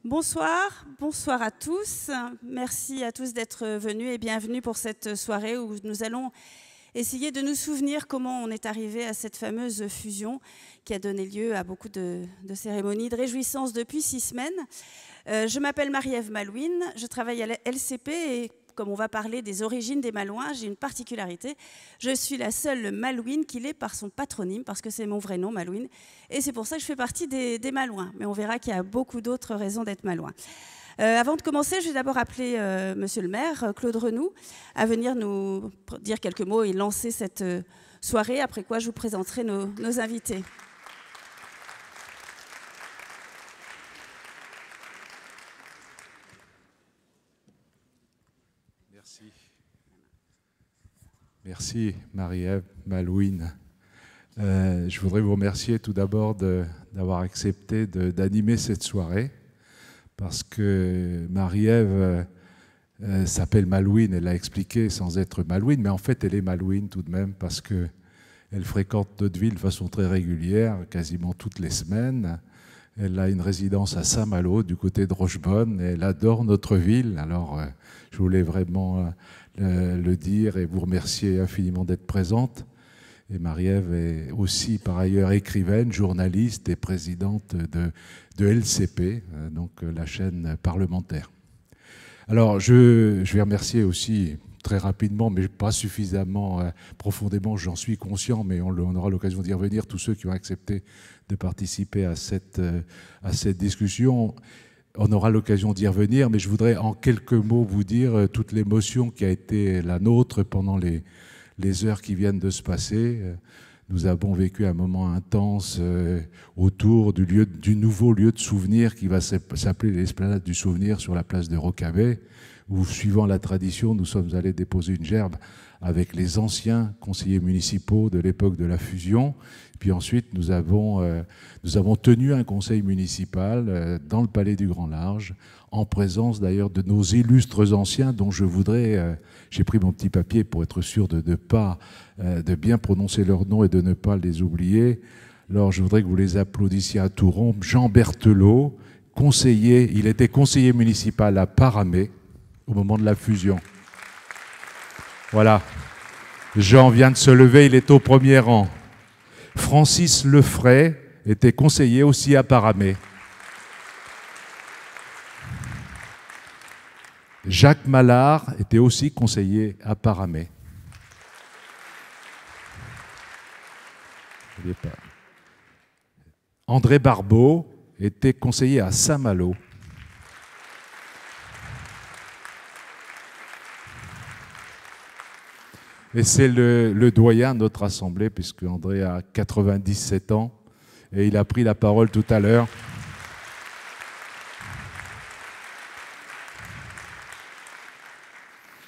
Bonsoir, bonsoir à tous. Merci à tous d'être venus et bienvenue pour cette soirée où nous allons essayer de nous souvenir comment on est arrivé à cette fameuse fusion qui a donné lieu à beaucoup de cérémonies de réjouissance depuis 6 semaines. Je m'appelle Marie-Ève Malouine, je travaille à la LCP et comme on va parler des origines des Malouins, j'ai une particularité. Je suis la seule Malouine qui l'est par son patronyme, parce que c'est mon vrai nom, Malouine. Et c'est pour ça que je fais partie des Malouins. Mais on verra qu'il y a beaucoup d'autres raisons d'être Malouin. Avant de commencer, je vais d'abord appeler Monsieur le maire, Claude Renoux, à venir nous dire quelques mots et lancer cette soirée, après quoi je vous présenterai nos invités. Merci Marie-Ève Malouine. Je voudrais vous remercier tout d'abord d'avoir accepté d'animer cette soirée parce que Marie-Ève s'appelle Malouine, elle l'a expliqué sans être Malouine, mais en fait elle est Malouine tout de même parce qu'elle fréquente notre ville de façon très régulière, quasiment toutes les semaines. Elle a une résidence à Saint-Malo, du côté de Rochebonne, et elle adore notre ville. Alors, je voulais vraiment le dire et vous remercier infiniment d'être présente. Et Marie-Ève est aussi, par ailleurs, écrivaine, journaliste et présidente de LCP, donc la chaîne parlementaire. Alors, je vais remercier aussi très rapidement, mais pas suffisamment profondément, j'en suis conscient, mais on aura l'occasion d'y revenir, tous ceux qui ont accepté de participer à cette discussion. On aura l'occasion d'y revenir, mais je voudrais en quelques mots vous dire toute l'émotion qui a été la nôtre pendant les heures qui viennent de se passer. Nous avons vécu un moment intense autour du nouveau lieu de souvenir qui va s'appeler l'Esplanade du Souvenir sur la place de Rocavet, où, suivant la tradition, nous sommes allés déposer une gerbe avec les anciens conseillers municipaux de l'époque de la fusion. Puis ensuite, nous avons tenu un conseil municipal dans le Palais du Grand Large, en présence d'ailleurs de nos illustres anciens, dont je voudrais, j'ai pris mon petit papier pour être sûr de bien prononcer leurs noms et de ne pas les oublier. Alors je voudrais que vous les applaudissiez à tout rompre. Jean Berthelot, conseiller, il était conseiller municipal à Paramé au moment de la fusion. Voilà. Jean vient de se lever, il est au premier rang. Francis Lefray était conseiller aussi à Paramé. Jacques Mallard était aussi conseiller à Paramé. André Barbeau était conseiller à Saint-Malo. Et c'est le doyen de notre assemblée, puisque André a 97 ans, et il a pris la parole tout à l'heure.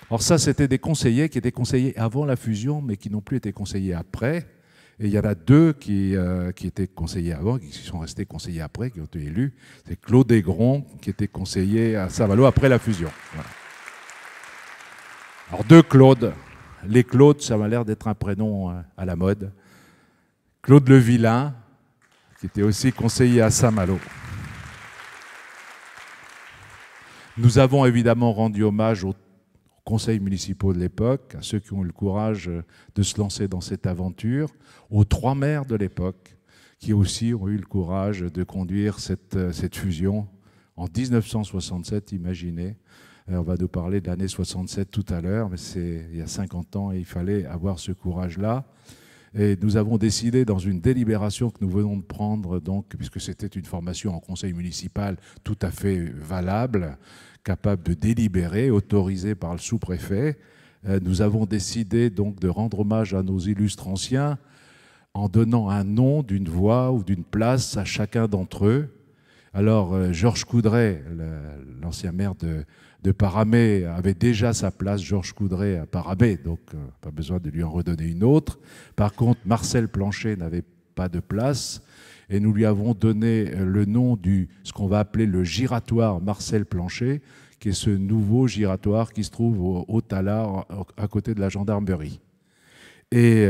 Alors ça, c'était des conseillers qui étaient conseillers avant la fusion, mais qui n'ont plus été conseillers après. Et il y en a deux qui étaient conseillers avant, qui sont restés conseillers après, qui ont été élus. C'est Claude Aigron, qui était conseiller à Saint-Malo après la fusion. Voilà. Alors deux Claude. Les Claude, ça m'a l'air d'être un prénom à la mode. Claude Levillain, qui était aussi conseiller à Saint-Malo. Nous avons évidemment rendu hommage aux conseils municipaux de l'époque, à ceux qui ont eu le courage de se lancer dans cette aventure, aux 3 maires de l'époque, qui aussi ont eu le courage de conduire cette fusion en 1967, imaginez. On va nous parler de l'année 67 tout à l'heure, mais c'est il y a 50 ans et il fallait avoir ce courage-là. Et nous avons décidé dans une délibération que nous venons de prendre, donc, puisque c'était une formation en conseil municipal tout à fait valable, capable de délibérer, autorisée par le sous-préfet, nous avons décidé donc de rendre hommage à nos illustres anciens en donnant un nom d'une voie ou d'une place à chacun d'entre eux. Alors, Georges Coudray, l'ancien maire de Paramé, avait déjà sa place, Georges Coudray, à Paramé, donc pas besoin de lui en redonner une autre. Par contre, Marcel Planchet n'avait pas de place et nous lui avons donné le nom ce qu'on va appeler le giratoire Marcel Planchet, qui est ce nouveau giratoire qui se trouve au Tallard, à côté de la gendarmerie. Et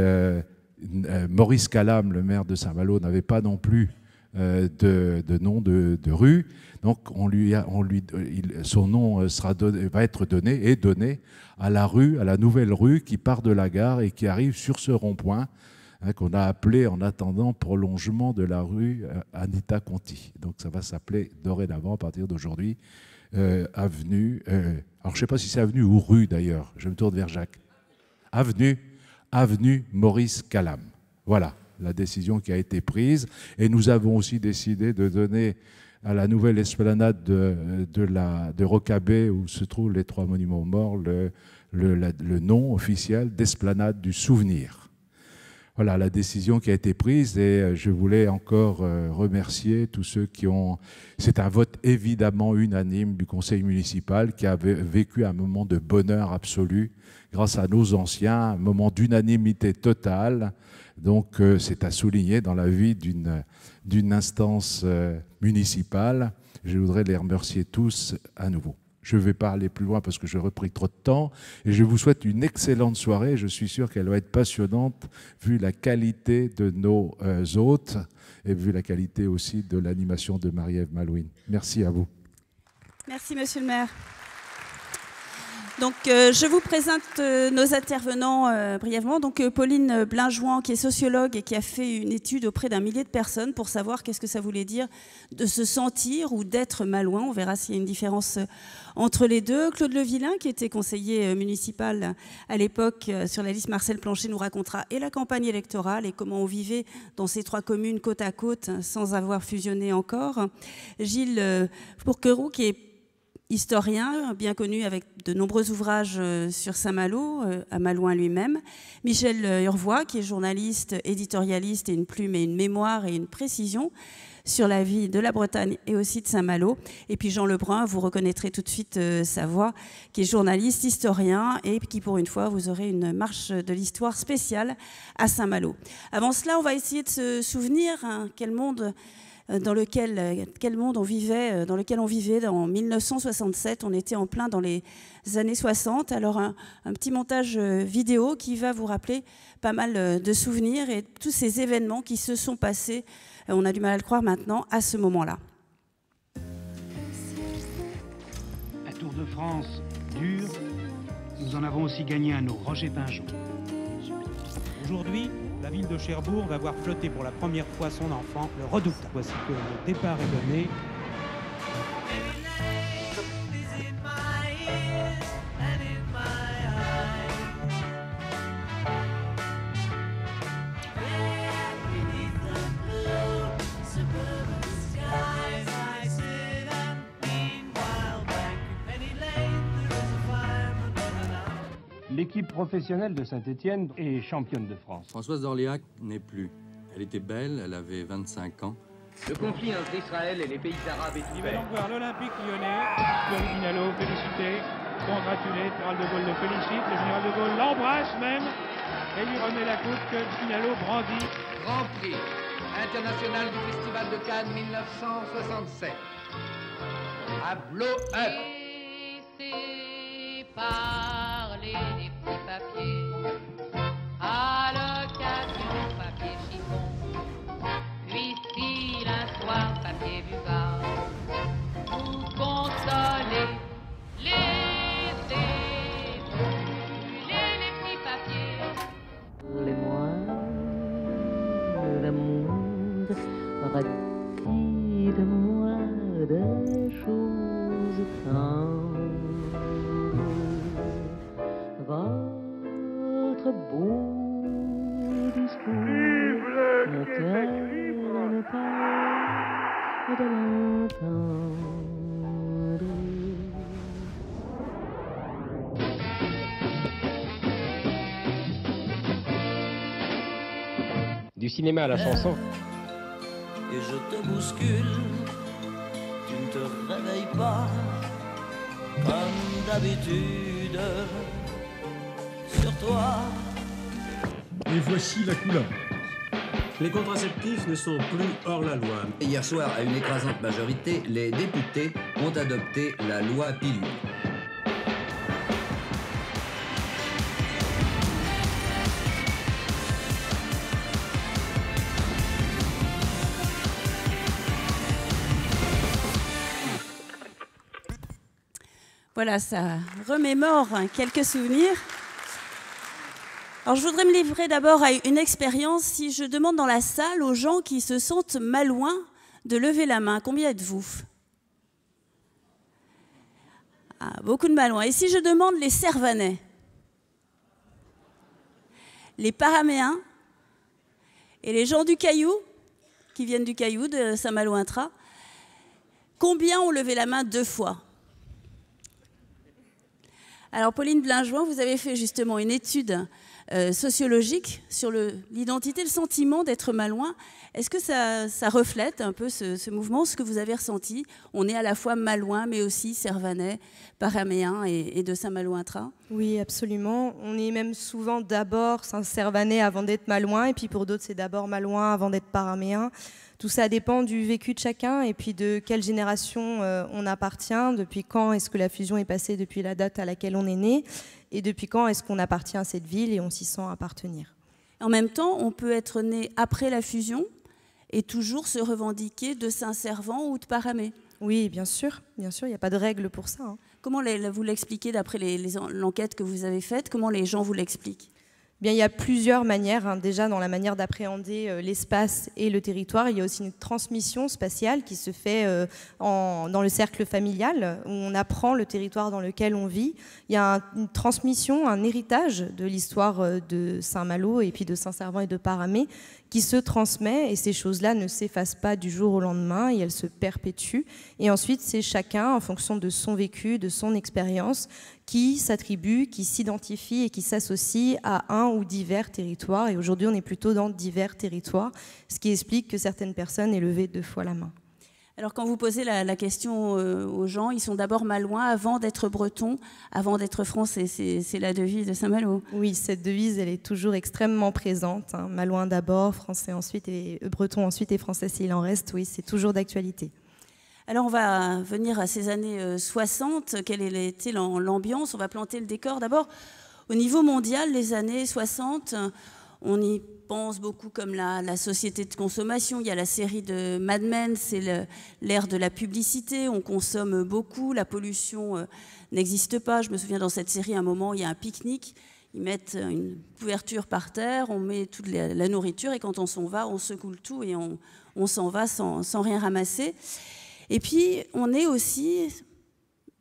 Maurice Calam, le maire de Saint-Malo, n'avait pas non plus de noms de rues. Donc son nom va être donné à la nouvelle rue qui part de la gare et qui arrive sur ce rond-point qu'on a appelé en attendant prolongement de la rue Anita Conti. Donc ça va s'appeler dorénavant à partir d'aujourd'hui avenue. Alors je ne sais pas si c'est avenue ou rue d'ailleurs. Je me tourne vers Jacques. Avenue Maurice Calame. Voilà la décision qui a été prise. Et nous avons aussi décidé de donner à la nouvelle esplanade de Rocabé, où se trouvent les 3 monuments aux morts, le nom officiel d'esplanade du souvenir. Voilà la décision qui a été prise, et je voulais encore remercier tous ceux qui ont... C'est un vote évidemment unanime du conseil municipal qui avait vécu un moment de bonheur absolu grâce à nos anciens, un moment d'unanimité totale. Donc c'est à souligner dans la vie d'une instance municipale. Je voudrais les remercier tous à nouveau. Je ne vais pas aller plus loin parce que j'ai repris trop de temps, et je vous souhaite une excellente soirée. Je suis sûr qu'elle va être passionnante vu la qualité de nos hôtes et vu la qualité aussi de l'animation de Marie-Ève Malouine. Merci à vous. Merci, monsieur le maire. Donc, je vous présente nos intervenants brièvement. Donc, Pauline Blinjouan, qui est sociologue et qui a fait une étude auprès d'un millier de personnes pour savoir qu'est-ce que ça voulait dire de se sentir ou d'être malouin. On verra s'il y a une différence entre les deux. Claude Levillain, qui était conseiller municipal à l'époque sur la liste Marcel Plancher, nous racontera et la campagne électorale et comment on vivait dans ces 3 communes côte à côte sans avoir fusionné encore. Gilles Fourqueroux, qui est historien, bien connu avec de nombreux ouvrages sur Saint-Malo, à Malouin lui-même. Michel Urvois, qui est journaliste, éditorialiste, et une plume et une mémoire et une précision sur la vie de la Bretagne et aussi de Saint-Malo. Et puis Jean Lebrun, vous reconnaîtrez tout de suite sa voix, qui est journaliste, historien, et qui pour une fois, vous aurez une marche de l'histoire spéciale à Saint-Malo. Avant cela, on va essayer de se souvenir quel monde on vivait, dans lequel on vivait en 1967. On était en plein dans les années 60. Alors un petit montage vidéo qui va vous rappeler pas mal de souvenirs et tous ces événements qui se sont passés, on a du mal à le croire maintenant, à ce moment-là. Un Tour de France dur, nous en avons aussi gagné un autre, Roger Pingeon. Aujourd'hui, la ville de Cherbourg va voir flotter pour la première fois son enfant, le Redoute. Voici que le départ est donné. L'équipe professionnelle de Saint-Étienne est championne de France. Françoise d'Orléac n'est plus. Elle était belle, elle avait 25 ans. Le conflit entre Israël et les pays arabes est Il va ouvert. donc voir l'Olympique lyonnais. Fleury Vinalo, félicité, congratulé. Le général de Gaulle le félicite. Le général de Gaulle l'embrasse même et lui remet la coupe que Vinalo brandit. Grand Prix international du Festival de Cannes 1967. À blow-up. Laissez parler des petits papiers à l'occasion papier chiffon, puis un soir papier buvard, vous consoler, laissez brûler les petits papiers. Les moines d'amour, raconte-moi des choses tendres. Votre beau discours mon cœur ne pas de l'entendre. Du cinéma à la chanson. Et je te bouscule, tu ne te réveilles pas comme d'habitude. Sur toi. Et voici la couleur. Les contraceptifs ne sont plus hors la loi. Hier soir, à une écrasante majorité, les députés ont adopté la loi pilule. Voilà, ça remémore quelques souvenirs. Alors, je voudrais me livrer d'abord à une expérience. Si je demande dans la salle aux gens qui se sentent malouins de lever la main, combien êtes-vous? Beaucoup de malouins. Et si je demande les Cervanais, les Paraméens et les gens du Caillou, qui viennent du Caillou, de Saint-Malo-Intra, combien ont levé la main 2 fois? Alors, Pauline Blingeoin, vous avez fait justement une étude sociologique sur l'identité, le sentiment d'être malouin. Est-ce que ça reflète un peu ce mouvement, ce que vous avez ressenti? On est à la fois malouin, mais aussi cervanais, paraméen et de Saint-Malo-Intra. Oui, absolument. On est même souvent d'abord cervanais avant d'être malouin, et puis pour d'autres, c'est d'abord malouin avant d'être paraméen. Tout ça dépend du vécu de chacun et puis de quelle génération on appartient, depuis quand est-ce que la fusion est passée depuis la date à laquelle on est né, et depuis quand est-ce qu'on appartient à cette ville et on s'y sent appartenir. En même temps, on peut être né après la fusion et toujours se revendiquer de Saint-Servant ou de Paramé. Oui, bien sûr, il n'y a pas de règle pour ça. Comment vous l'expliquez d'après l'enquête que vous avez faite? Comment les gens vous l'expliquent? Bien, il y a plusieurs manières, déjà dans la manière d'appréhender l'espace et le territoire. Il y a aussi une transmission spatiale qui se fait dans le cercle familial, où on apprend le territoire dans lequel on vit. Il y a une transmission, un héritage de l'histoire de Saint-Malo et puis de Saint-Servant et de Paramé qui se transmet, et ces choses-là ne s'effacent pas du jour au lendemain et elles se perpétuent. Et ensuite, c'est chacun, en fonction de son vécu, de son expérience, qui s'attribue, qui s'identifie et qui s'associe à un ou divers territoires. Et aujourd'hui, on est plutôt dans divers territoires, ce qui explique que certaines personnes aient levé 2 fois la main. Alors, quand vous posez la question aux gens, ils sont d'abord malouins avant d'être bretons, avant d'être français. C'est la devise de Saint-Malo. Oui, cette devise, elle est toujours extrêmement présente. Malouin d'abord, français ensuite, et breton ensuite, et français s'il en reste. Oui, c'est toujours d'actualité. Alors, on va venir à ces années 60. Quelle était l'ambiance? On va planter le décor. D'abord, au niveau mondial, les années 60, on y pense beaucoup comme la société de consommation. Il y a la série de Mad Men, c'est l'ère de la publicité. On consomme beaucoup, la pollution n'existe pas. Je me souviens dans cette série, à un moment, il y a un pique-nique. Ils mettent une couverture par terre, on met toute la nourriture, et quand on s'en va, on secoue le tout et on s'en va sans rien ramasser. Et puis, on est aussi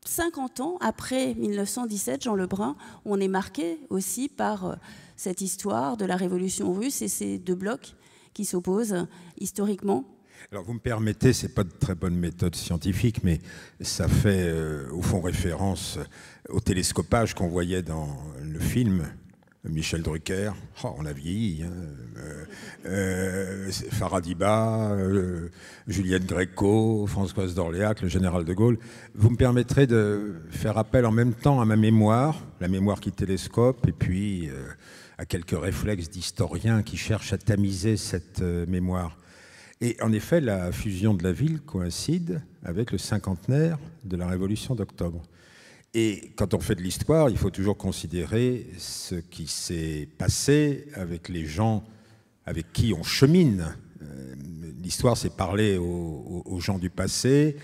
50 ans après 1917, Jean Lebrun, on est marqué aussi par cette histoire de la Révolution russe et ces 2 blocs qui s'opposent historiquement. Alors, vous me permettez, ce n'est pas de très bonne méthode scientifique, mais ça fait au fond référence au télescopage qu'on voyait dans le film Michel Drucker. Oh, on a vieilli. Faradiba, Juliette Gréco, Françoise d'Orléac, le général de Gaulle. Vous me permettrez de faire appel en même temps à ma mémoire, la mémoire qui télescope, et puis à quelques réflexes d'historiens qui cherchent à tamiser cette mémoire. Et en effet, la fusion de la ville coïncide avec le 50aire de la Révolution d'octobre. Et quand on fait de l'histoire, il faut toujours considérer ce qui s'est passé avec les gens avec qui on chemine. L'histoire, c'est parler aux gens du passé,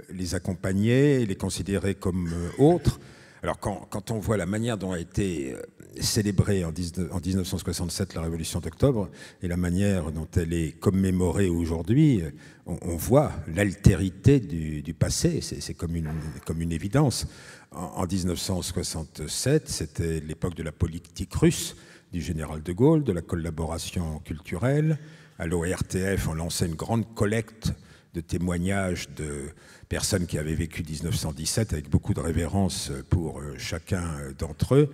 les accompagner, les considérer comme autres. Alors quand on voit la manière dont a été célébrée en 1967 la Révolution d'octobre et la manière dont elle est commémorée aujourd'hui, on voit l'altérité du passé, c'est comme une évidence. En 1967, c'était l'époque de la politique russe, du général de Gaulle, de la collaboration culturelle. À l'ORTF, on lançait une grande collecte de témoignages de personnes qui avaient vécu 1917 avec beaucoup de révérence pour chacun d'entre eux.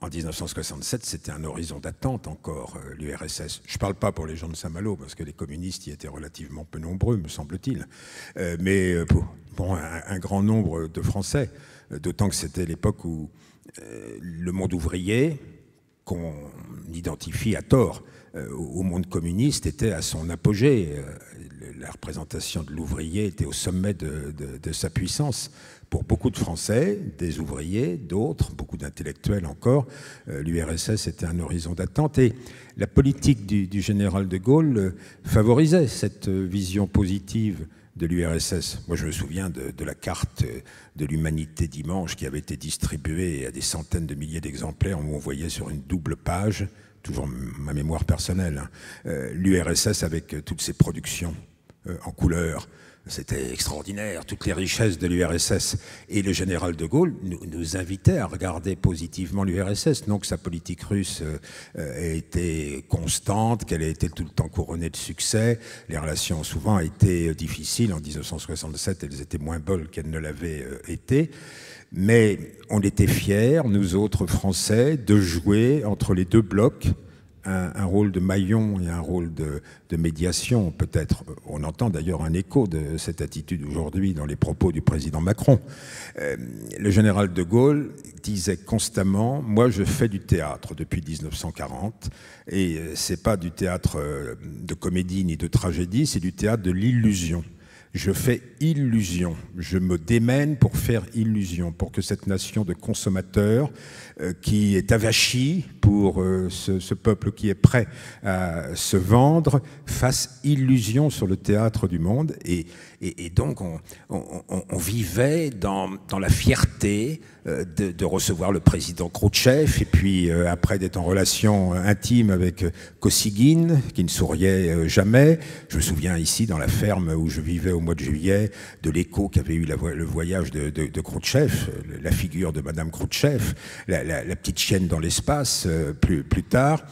En 1967, c'était un horizon d'attente encore, l'URSS. Je ne parle pas pour les gens de Saint-Malo, parce que les communistes y étaient relativement peu nombreux, me semble-t-il, mais pour un grand nombre de Français, d'autant que c'était l'époque où le monde ouvrier, qu'on identifie à tort au monde communiste, était à son apogée. La représentation de l'ouvrier était au sommet de sa puissance. Pour beaucoup de Français, des ouvriers, d'autres, beaucoup d'intellectuels encore, l'URSS était un horizon d'attente. Et la politique du général de Gaulle favorisait cette vision positive de l'URSS. Moi, je me souviens de la carte de l'humanité dimanche qui avait été distribuée à des centaines de milliers d'exemplaires où on voyait sur une double page, toujours ma mémoire personnelle, l'URSS avec toutes ses productions en couleur. C'était extraordinaire, toutes les richesses de l'URSS. Et le général de Gaulle nous invitait à regarder positivement l'URSS. Non que sa politique russe ait été constante, qu'elle ait été tout le temps couronnée de succès. Les relations ont souvent été difficiles. En 1967, elles étaient moins bonnes qu'elles ne l'avaient été. Mais on était fiers, nous autres Français, de jouer entre les deux blocs un rôle de maillon et un rôle de médiation, peut-être. On entend d'ailleurs un écho de cette attitude aujourd'hui dans les propos du président Macron. Le général de Gaulle disait constamment « Moi, je fais du théâtre depuis 1940, et c'est pas du théâtre de comédie ni de tragédie, c'est du théâtre de l'illusion. Je fais illusion, je me démène pour faire illusion, pour que cette nation de consommateurs qui est avachie pour ce peuple qui est prêt à se vendre fasse illusion sur le théâtre du monde. Et donc on vivait dans la fierté de recevoir le président Khrouchtchev, et puis après d'être en relation intime avec Kosygin, qui ne souriait jamais. Je me souviens ici, dans la ferme où je vivais au mois de juillet, de l'écho qu'avait eu le voyage de Khrouchtchev, la figure de Madame Khrouchtchev, la petite chienne dans l'espace, plus tard.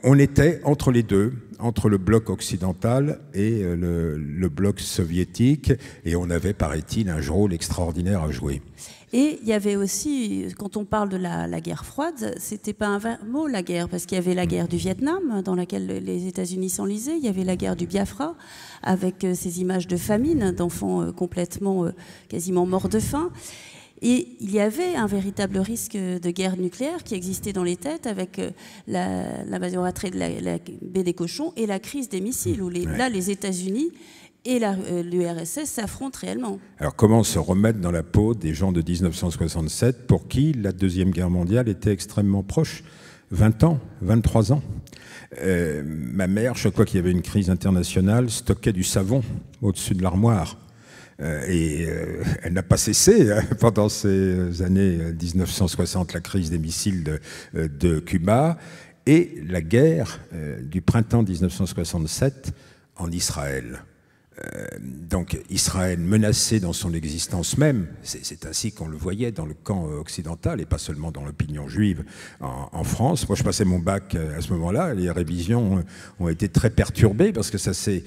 On était entre les deux, entre le bloc occidental et le bloc soviétique, et on avait, paraît-il, un rôle extraordinaire à jouer. Et il y avait aussi, quand on parle de la guerre froide, c'était pas un mot, la guerre, parce qu'il y avait la guerre du Vietnam, dans laquelle les États-Unis s'enlisaient, il y avait la guerre du Biafra, avec ces images de famine, d'enfants complètement, quasiment morts de faim. Et il y avait un véritable risque de guerre nucléaire qui existait dans les têtes, avec l'invasion ratrée de la baie des Cochons et la crise des missiles, où là, les États-Unis et l'URSS s'affrontent réellement. Alors comment se remettre dans la peau des gens de 1967 pour qui la Deuxième Guerre mondiale était extrêmement proche? 20 ans, 23 ans. Ma mère, chaque fois qu'il y avait une crise internationale, stockait du savon au-dessus de l'armoire. Et elle n'a pas cessé pendant ces années 1960, la crise des missiles de Cuba et la guerre du printemps 1967 en Israël. Donc Israël menacé dans son existence même, c'est ainsi qu'on le voyait dans le camp occidental et pas seulement dans l'opinion juive en France. Moi je passais mon bac à ce moment-là, les révisions ont été très perturbées parce que ça s'est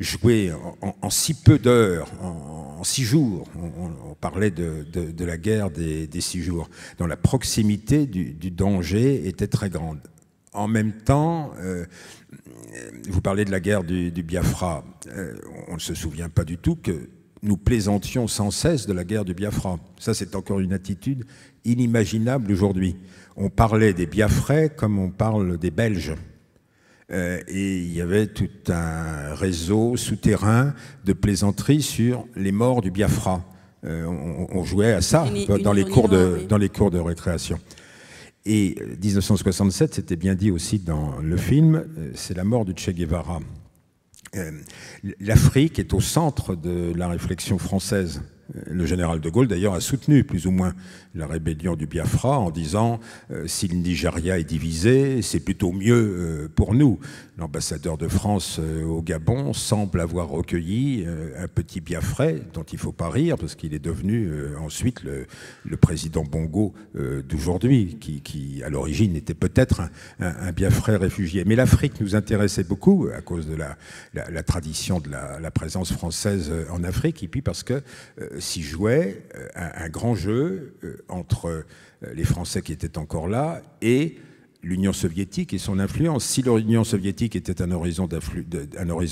joué en si peu d'heures, en 6 jours. On parlait de la guerre des 6 jours, dont la proximité du danger était très grande. En même temps, vous parlez de la guerre du Biafra. On ne se souvient pas du tout que nous plaisantions sans cesse de la guerre du Biafra. Ça, c'est encore une attitude inimaginable aujourd'hui. On parlait des Biafrais comme on parle des Belges. Et il y avait tout un réseau souterrain de plaisanteries sur les morts du Biafra. On jouait à ça dans les cours de récréation. Et 1967, c'était bien dit aussi dans le film, c'est la mort du Che Guevara. L'Afrique est au centre de la réflexion française. Le général de Gaulle, d'ailleurs, a soutenu plus ou moins la rébellion du Biafra en disant si le Nigeria est divisé, c'est plutôt mieux pour nous. L'ambassadeur de France au Gabon semble avoir recueilli un petit Biafrais dont il ne faut pas rire parce qu'il est devenu ensuite le président Bongo d'aujourd'hui, qui à l'origine était peut-être un Biafrais réfugié. Mais l'Afrique nous intéressait beaucoup à cause de la tradition de la présence française en Afrique, et puis parce que s'y jouait un grand jeu entre les Français qui étaient encore là et l'Union soviétique et son influence. Si l'Union soviétique était un horizon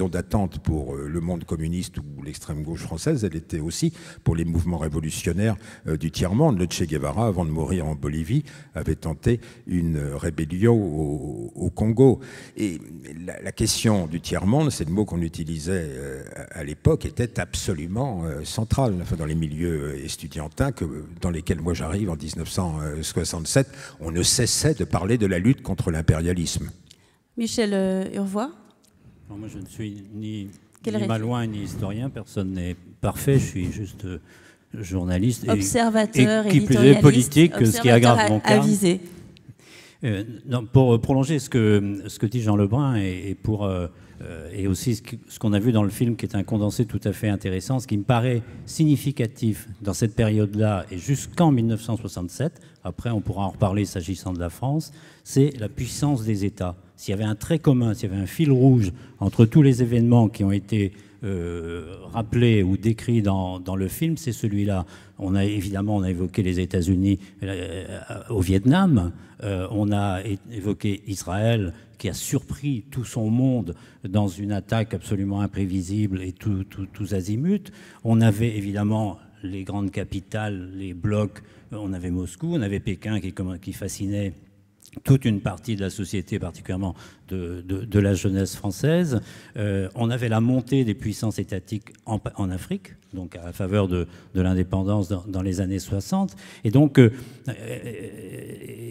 d'attente pour le monde communiste ou l'extrême gauche française, elle était aussi pour les mouvements révolutionnaires du tiers-monde. Le Che Guevara, avant de mourir en Bolivie, avait tenté une rébellion au Congo. Et la question du tiers-monde, c'est le mot qu'on utilisait à l'époque, était absolument centrale. Enfin, dans les milieux estudiantins dans lesquels moi j'arrive en 1967, on ne cessait de parler de la lutte contre l'impérialisme. Michel Urvois. Moi, je ne suis ni Ni malouin ni historien, personne n'est parfait, je suis juste journaliste. Observateur, et qui plus est politique, ce qui aggrave mon cas. Avisé. Non, pour prolonger ce que dit Jean Lebrun et aussi ce qu'on a vu dans le film, qui est un condensé tout à fait intéressant, ce qui me paraît significatif dans cette période-là et jusqu'en 1967, après on pourra en reparler s'agissant de la France, c'est la puissance des États. S'il y avait un trait commun, s'il y avait un fil rouge entre tous les événements qui ont été rappelés ou décrits dans le film, c'est celui-là. On a évoqué les États-Unis au Vietnam, on a évoqué Israël qui a surpris tout son monde dans une attaque absolument imprévisible et tous azimuts. On avait évidemment les grandes capitales, les blocs, on avait Moscou, on avait Pékin qui fascinait toute une partie de la société, particulièrement de la jeunesse française. On avait la montée des puissances étatiques en Afrique, donc à la faveur de l'indépendance dans les années 60. Et donc,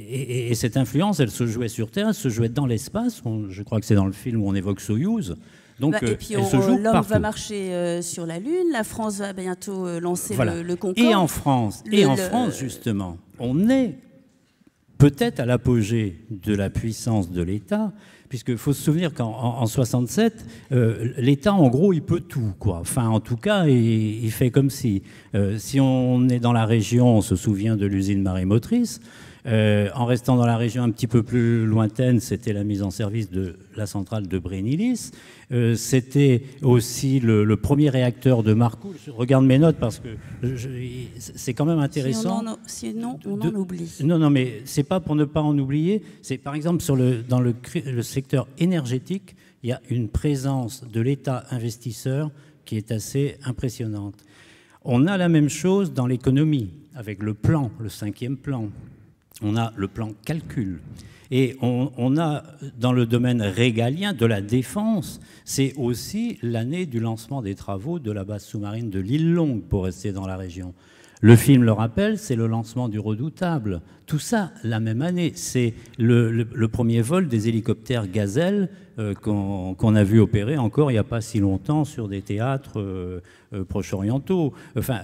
et cette influence, elle se jouait sur Terre, elle se jouait dans l'espace. Je crois que c'est dans le film où on évoque Soyouz. Donc, et puis l'homme va marcher sur la Lune, la France va bientôt lancer le Concorde. Et en France, justement, on est peut-être à l'apogée de la puissance de l'État, puisqu'il faut se souvenir qu'en 67, l'État, en gros, il peut tout, quoi. Enfin, en tout cas, il fait comme si. Si on est dans la région, on se souvient de l'usine marémotrice. En restant dans la région un petit peu plus lointaine, c'était la mise en service de la centrale de Brénilis. C'était aussi le premier réacteur de Marcoule. Je regarde mes notes parce que c'est quand même intéressant. Sinon, on en oublie. Non, mais c'est pas pour ne pas en oublier. C'est par exemple dans le secteur énergétique, il y a une présence de l'État investisseur qui est assez impressionnante. On a la même chose dans l'économie, avec le 5e plan. On a le plan calcul. Et on a, dans le domaine régalien de la défense, c'est aussi l'année du lancement des travaux de la base sous-marine de l'île Longue, pour rester dans la région. Le film le rappelle, c'est le lancement du Redoutable. Tout ça, la même année. C'est le premier vol des hélicoptères Gazelle qu'on a vu opérer encore il n'y a pas si longtemps sur des théâtres proche-orientaux. Enfin,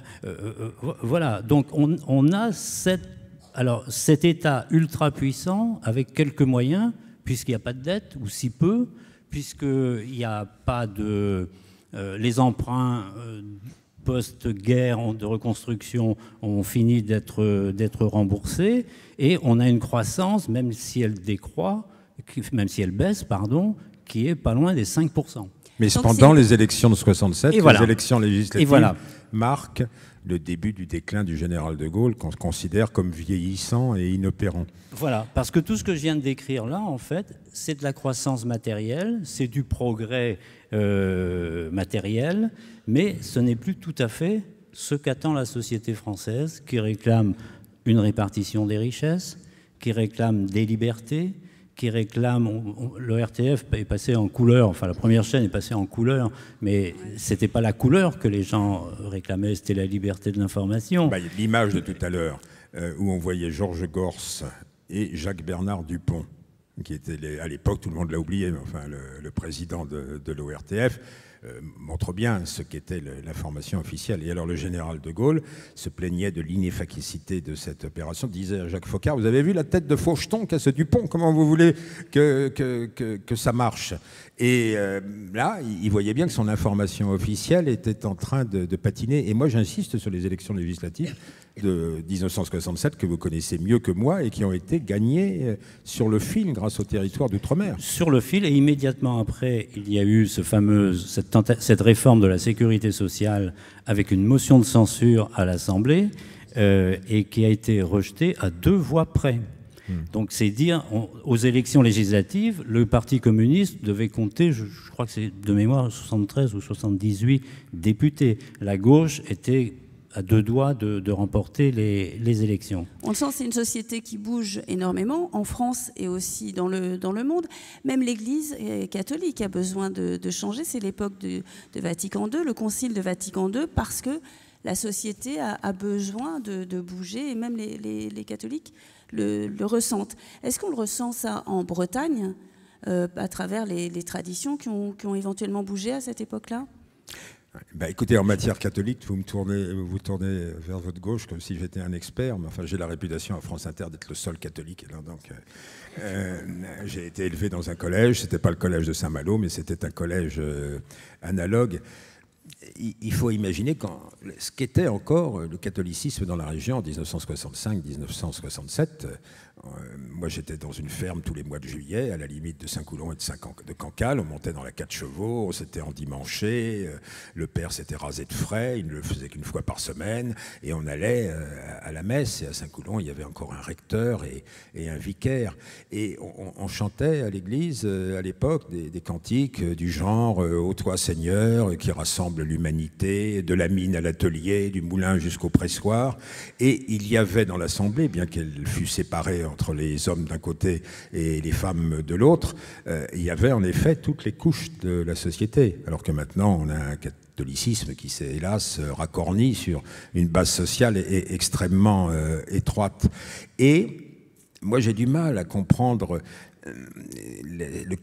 voilà. Donc on a cet État ultra puissant avec quelques moyens, puisqu'il n'y a pas de dette, ou si peu, puisqu'il n'y a pas de... les emprunts post-guerre de reconstruction ont fini d'être remboursés, et on a une croissance, même si elle baisse, qui est pas loin des 5%. Mais cependant, les élections de 67, les élections législatives marquent le début du déclin du général de Gaulle, qu'on considère comme vieillissant et inopérant. Voilà, parce que tout ce que je viens de décrire là, en fait, c'est de la croissance matérielle, c'est du progrès matériel, mais ce n'est plus tout à fait ce qu'attend la société française, qui réclame une répartition des richesses, qui réclame des libertés, qui réclame... Le RTF est passé en couleur, enfin la première chaîne est passée en couleur, mais c'était pas la couleur que les gens réclamaient, c'était la liberté de l'information. L'image de tout à l'heure, où on voyait Georges Gorce et Jacques-Bernard Dupont, qui était à l'époque, tout le monde l'a oublié, mais enfin le président de l'ORTF, montre bien ce qu'était l'information officielle. Et alors le général de Gaulle se plaignait de l'inefficacité de cette opération, disait à Jacques Foccart: vous avez vu la tête de faucheton qu'a ce Dupont, comment vous voulez que ça marche? Et là, il voyait bien que son information officielle était en train de patiner. Et moi, j'insiste sur les élections législatives de 1967, que vous connaissez mieux que moi, et qui ont été gagnées sur le fil grâce au territoire d'outre-mer. Sur le fil, et immédiatement après, il y a eu cette réforme de la sécurité sociale avec une motion de censure à l'Assemblée, et qui a été rejetée à 2 voix près. Donc c'est dire, aux élections législatives, le Parti communiste devait compter, je crois que c'est de mémoire 73 ou 78 députés. La gauche était à 2 doigts de remporter les élections. On le sent, c'est une société qui bouge énormément, en France et aussi dans le monde. Même l'Église catholique a besoin de changer. C'est l'époque de Vatican II, le concile de Vatican II, parce que la société a besoin de bouger, et même les catholiques le ressentent. Est-ce qu'on le ressent ça en Bretagne, à travers les traditions qui ont éventuellement bougé à cette époque-là? Bah, écoutez, en matière catholique, vous tournez vers votre gauche comme si j'étais un expert, mais enfin j'ai la réputation à France Inter d'être le seul catholique. Alors, donc, j'ai été élevé dans un collège, c'était pas le collège de Saint-Malo, mais c'était un collège analogue. Il faut imaginer ce qu'était encore le catholicisme dans la région en 1965-1967. Moi, j'étais dans une ferme tous les mois de juillet, à la limite de Saint-Coulon et de Cancale. On montait dans la 4 chevaux, on s'était endimanché. Le père s'était rasé de frais, il ne le faisait qu'une fois par semaine. Et on allait à la messe. Et à Saint-Coulon, il y avait encore un recteur et un vicaire. Et on chantait à l'église, à l'époque, des cantiques du genre « Ô toi, Seigneur, qui rassemble l'humanité, de la mine à l'atelier, du moulin jusqu'au pressoir ». Et il y avait dans l'assemblée, bien qu'elle fût séparée entre les hommes d'un côté et les femmes de l'autre, il y avait en effet toutes les couches de la société. Alors que maintenant, on a un catholicisme qui s'est hélas racorni sur une base sociale extrêmement étroite. Et moi, j'ai du mal à comprendre le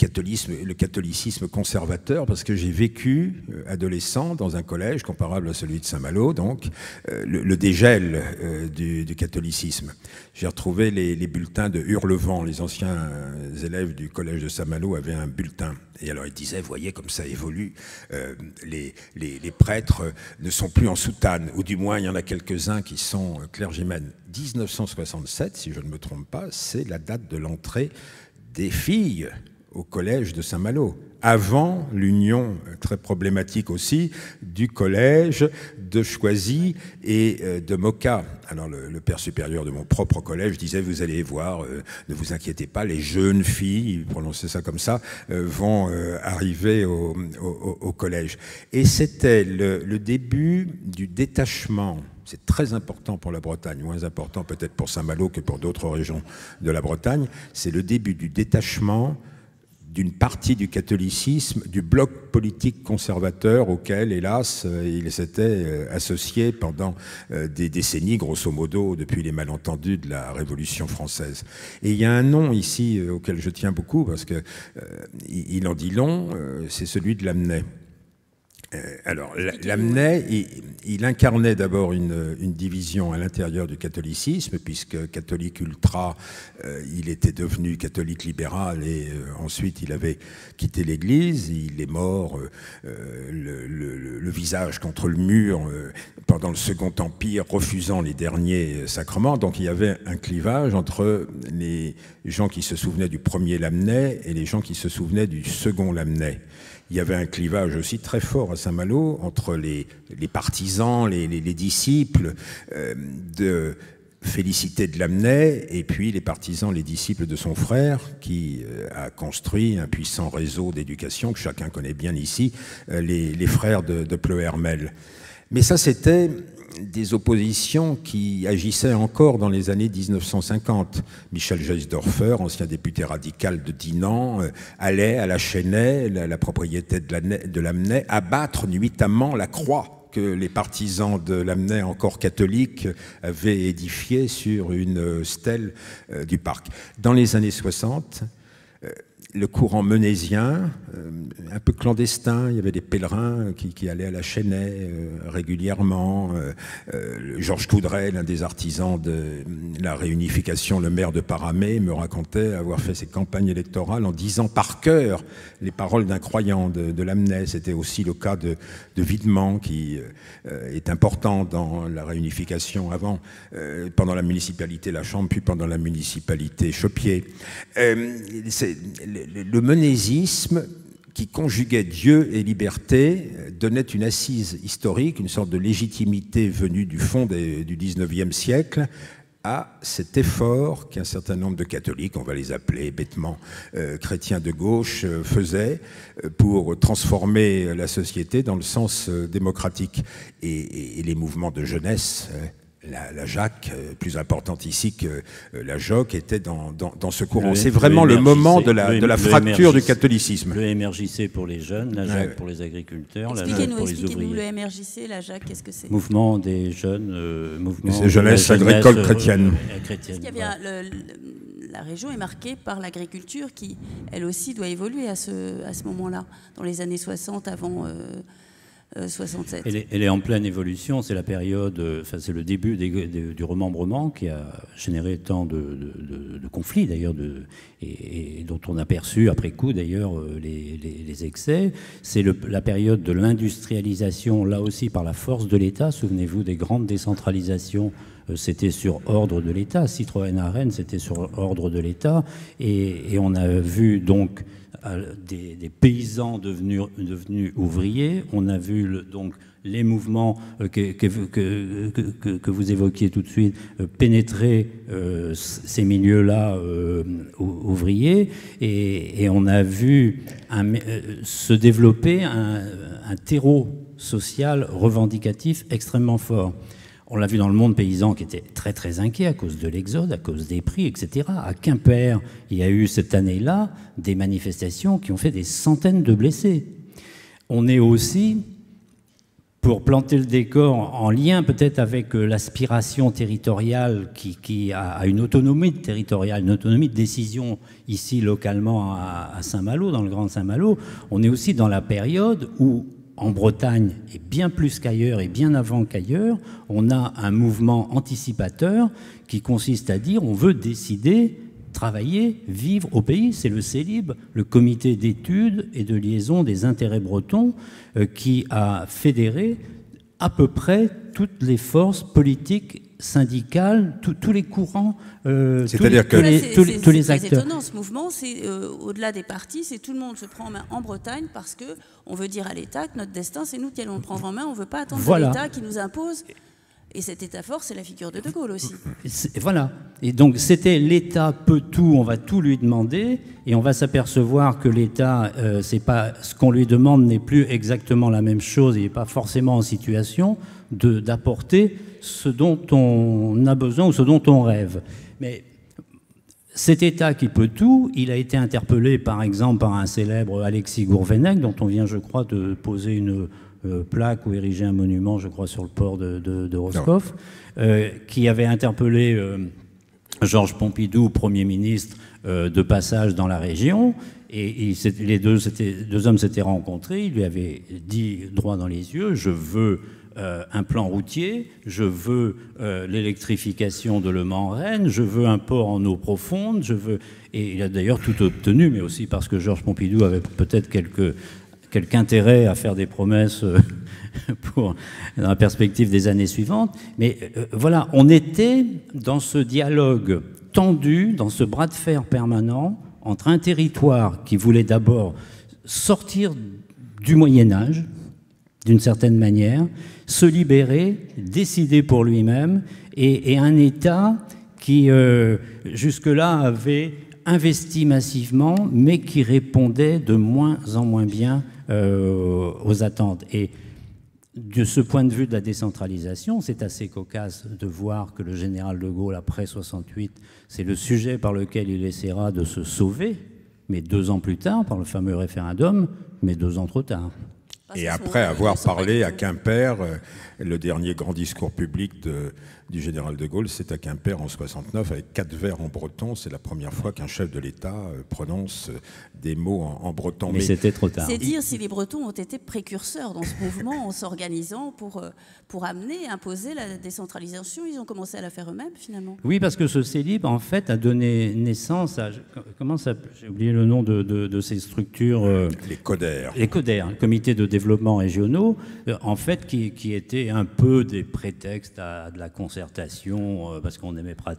catholicisme conservateur, parce que j'ai vécu adolescent dans un collège comparable à celui de Saint-Malo, donc le dégel du catholicisme. J'ai retrouvé les bulletins de Hurlevent. Les anciens élèves du collège de Saint-Malo avaient un bulletin. Et alors ils disaient, voyez comme ça évolue, les prêtres ne sont plus en soutane, ou du moins il y en a quelques-uns qui sont clergimènes. 1967, si je ne me trompe pas, c'est la date de l'entrée des filles au collège de Saint-Malo, avant l'union très problématique aussi du collège de Choisy et de Moka. Alors le père supérieur de mon propre collège disait, vous allez voir, ne vous inquiétez pas, les jeunes filles, il prononçait ça comme ça, vont arriver au collège. Et c'était le début du détachement. C'est très important pour la Bretagne, moins important peut-être pour Saint-Malo que pour d'autres régions de la Bretagne. C'est le début du détachement d'une partie du catholicisme, du bloc politique conservateur auquel, hélas, il s'était associé pendant des décennies, grosso modo, depuis les malentendus de la Révolution française. Et il y a un nom ici auquel je tiens beaucoup, parce qu'il en dit long, c'est celui de Lamennais. Alors, Lamennais, il incarnait d'abord une division à l'intérieur du catholicisme, puisque catholique ultra, il était devenu catholique libéral et ensuite il avait quitté l'Église. Il est mort le visage contre le mur pendant le Second Empire, refusant les derniers sacrements. Donc il y avait un clivage entre les gens qui se souvenaient du premier Lamennais et les gens qui se souvenaient du second Lamennais. Il y avait un clivage aussi très fort à Saint-Malo entre les partisans, les disciples de Félicité de Lamennais et puis les partisans, les disciples de son frère qui a construit un puissant réseau d'éducation que chacun connaît bien ici, les frères de Pleuhermel. Mais ça, c'était des oppositions qui agissaient encore dans les années 1950. Michel Geisdorfer, ancien député radical de Dinan, allait à la Chênaie, la propriété de Lamennais, abattre nuitamment la croix que les partisans de Lamennais, encore catholiques, avaient édifiée sur une stèle du parc. Dans les années 60, le courant menésien, un peu clandestin, il y avait des pèlerins qui allaient à la Chênaie régulièrement. Georges Coudray, l'un des artisans de la réunification, le maire de Paramé, me racontait avoir fait ses campagnes électorales en disant par cœur les paroles d'un croyant de Lamennais. C'était aussi le cas de Videment, qui est important dans la réunification avant, pendant la municipalité La Chambre, puis pendant la municipalité Chopier. Le monésisme, qui conjuguait Dieu et liberté, donnait une assise historique, une sorte de légitimité venue du fond du XIXe siècle à cet effort qu'un certain nombre de catholiques, on va les appeler bêtement chrétiens de gauche, faisaient pour transformer la société dans le sens démocratique. Et les mouvements de jeunesse, la JAC, plus importante ici que la JOC, était dans ce courant. C'est vraiment le moment de la fracture du catholicisme. Le MRJC pour les jeunes, la JAC pour les agriculteurs, la JAC pour les ouvriers. Le MRJC, la JAC, qu'est-ce que c'est? Mouvement des jeunes, mouvement de jeunesse agricole chrétienne. Est-ce qu'il y avait la région est marquée par l'agriculture qui, elle aussi, doit évoluer à ce moment-là, dans les années 60 avant 67. Elle est en pleine évolution, c'est la période, c'est le début du remembrement qui a généré tant de conflits d'ailleurs, et dont on a perçu après coup d'ailleurs les excès. C'est la période de l'industrialisation, là aussi par la force de l'État. Souvenez-vous des grandes décentralisations, c'était sur ordre de l'État. Citroën à Rennes, c'était sur ordre de l'État, et on a vu donc des paysans devenus ouvriers. On a vu donc les mouvements que vous évoquiez tout de suite pénétrer ces milieux-là ouvriers, et on a vu se développer un terreau social revendicatif extrêmement fort. On l'a vu dans le monde paysan qui était très très inquiet à cause de l'exode, à cause des prix, etc. À Quimper, il y a eu cette année-là des manifestations qui ont fait des centaines de blessés. On est aussi, pour planter le décor, en lien peut-être avec l'aspiration territoriale qui a une autonomie territoriale, une autonomie de décision ici localement à Saint-Malo, dans le Grand Saint-Malo, on est aussi dans la période où en Bretagne, et bien plus qu'ailleurs, et bien avant qu'ailleurs, on a un mouvement anticipateur qui consiste à dire on veut décider, travailler, vivre au pays. C'est le CELIB, le comité d'études et de liaison des intérêts bretons, qui a fédéré à peu près toutes les forces politiques, syndicales, tous les courants, C'est-à-dire tous les acteurs. C'est étonnant ce mouvement, c'est au-delà des partis, c'est tout le monde se prend en main en Bretagne parce que on veut dire à l'État que notre destin c'est nous qui allons le prendre en main, on ne veut pas attendre l'État qui nous impose. Et cet État fort, c'est la figure de De Gaulle aussi. Voilà. Et donc c'était l'État peut tout, on va tout lui demander, et on va s'apercevoir que l'État, c'est pas ce qu'on lui demande n'est plus exactement la même chose, il n'est pas forcément en situation d'apporter ce dont on a besoin ou ce dont on rêve. Mais cet État qui peut tout, il a été interpellé par exemple par un célèbre Alexis Gourvenec, dont on vient, je crois, de poser une plaque ou ériger un monument, je crois, sur le port de Roscoff, qui avait interpellé Georges Pompidou, Premier ministre, de passage dans la région, et les deux hommes s'étaient rencontrés, il lui avait dit droit dans les yeux, je veux un plan routier, je veux l'électrification de Le Mans-Rennes, je veux un port en eau profonde, je veux... Et il a d'ailleurs tout obtenu, mais aussi parce que Georges Pompidou avait peut-être quelque intérêt à faire des promesses dans la perspective des années suivantes. Mais voilà, on était dans ce dialogue tendu, dans ce bras de fer permanent, entre un territoire qui voulait d'abord sortir du Moyen-Âge, d'une certaine manière, se libérer, décider pour lui-même, et un État qui, jusque-là, avait investi massivement, mais qui répondait de moins en moins bien aux attentes. Et de ce point de vue de la décentralisation, c'est assez cocasse de voir que le général de Gaulle, après 68, c'est le sujet par lequel il essaiera de se sauver, mais 2 ans plus tard, par le fameux référendum, mais 2 ans trop tard. Et après avoir parlé à Quimper, le dernier grand discours public du général de Gaulle, c'est à Quimper en 69, avec 4 vers en breton. C'est la première fois qu'un chef de l'État prononce des mots en breton. Mais c'était trop tard. C'est dire si les Bretons ont été précurseurs dans ce mouvement en s'organisant pour amener, imposer la décentralisation. Ils ont commencé à la faire eux-mêmes, finalement. Oui, parce que ce CELIB, en fait, a donné naissance à... Comment ça... J'ai oublié le nom de ces structures... les CODER. Les CODER, le Comité de développement régionaux, en fait, qui étaient un peu des prétextes à de la concertation, parce qu'on n'avait pas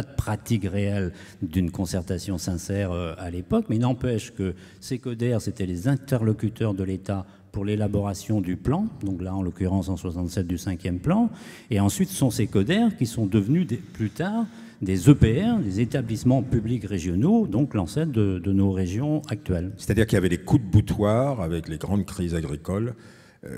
de pratique réelle d'une concertation sincère à l'époque, mais il n'empêche que ces CODER, c'était les interlocuteurs de l'État pour l'élaboration du plan, donc là en l'occurrence en 67 du 5e plan, et ensuite ce sont ces CODER qui sont devenus plus tard des EPR, des établissements publics régionaux, donc l'ancêtre de nos régions actuelles. C'est-à-dire qu'il y avait des coups de boutoir avec les grandes crises agricoles.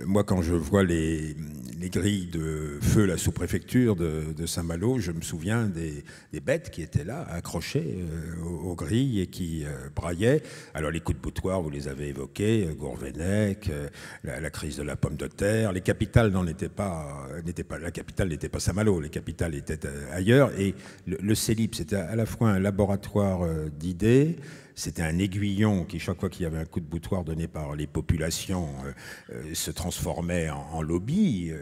Moi, quand je vois les les grilles de feu, la sous-préfecture de Saint-Malo, je me souviens des bêtes qui étaient là, accrochées aux grilles et qui braillaient. Alors les coups de boutoir, vous les avez évoqués, Gourvenec, la crise de la pomme de terre. Les capitales la capitale n'était pas Saint-Malo, les capitales étaient ailleurs. Et le CELIP, c'était à la fois un laboratoire d'idées, c'était un aiguillon qui, chaque fois qu'il y avait un coup de boutoir donné par les populations, se transformait en lobby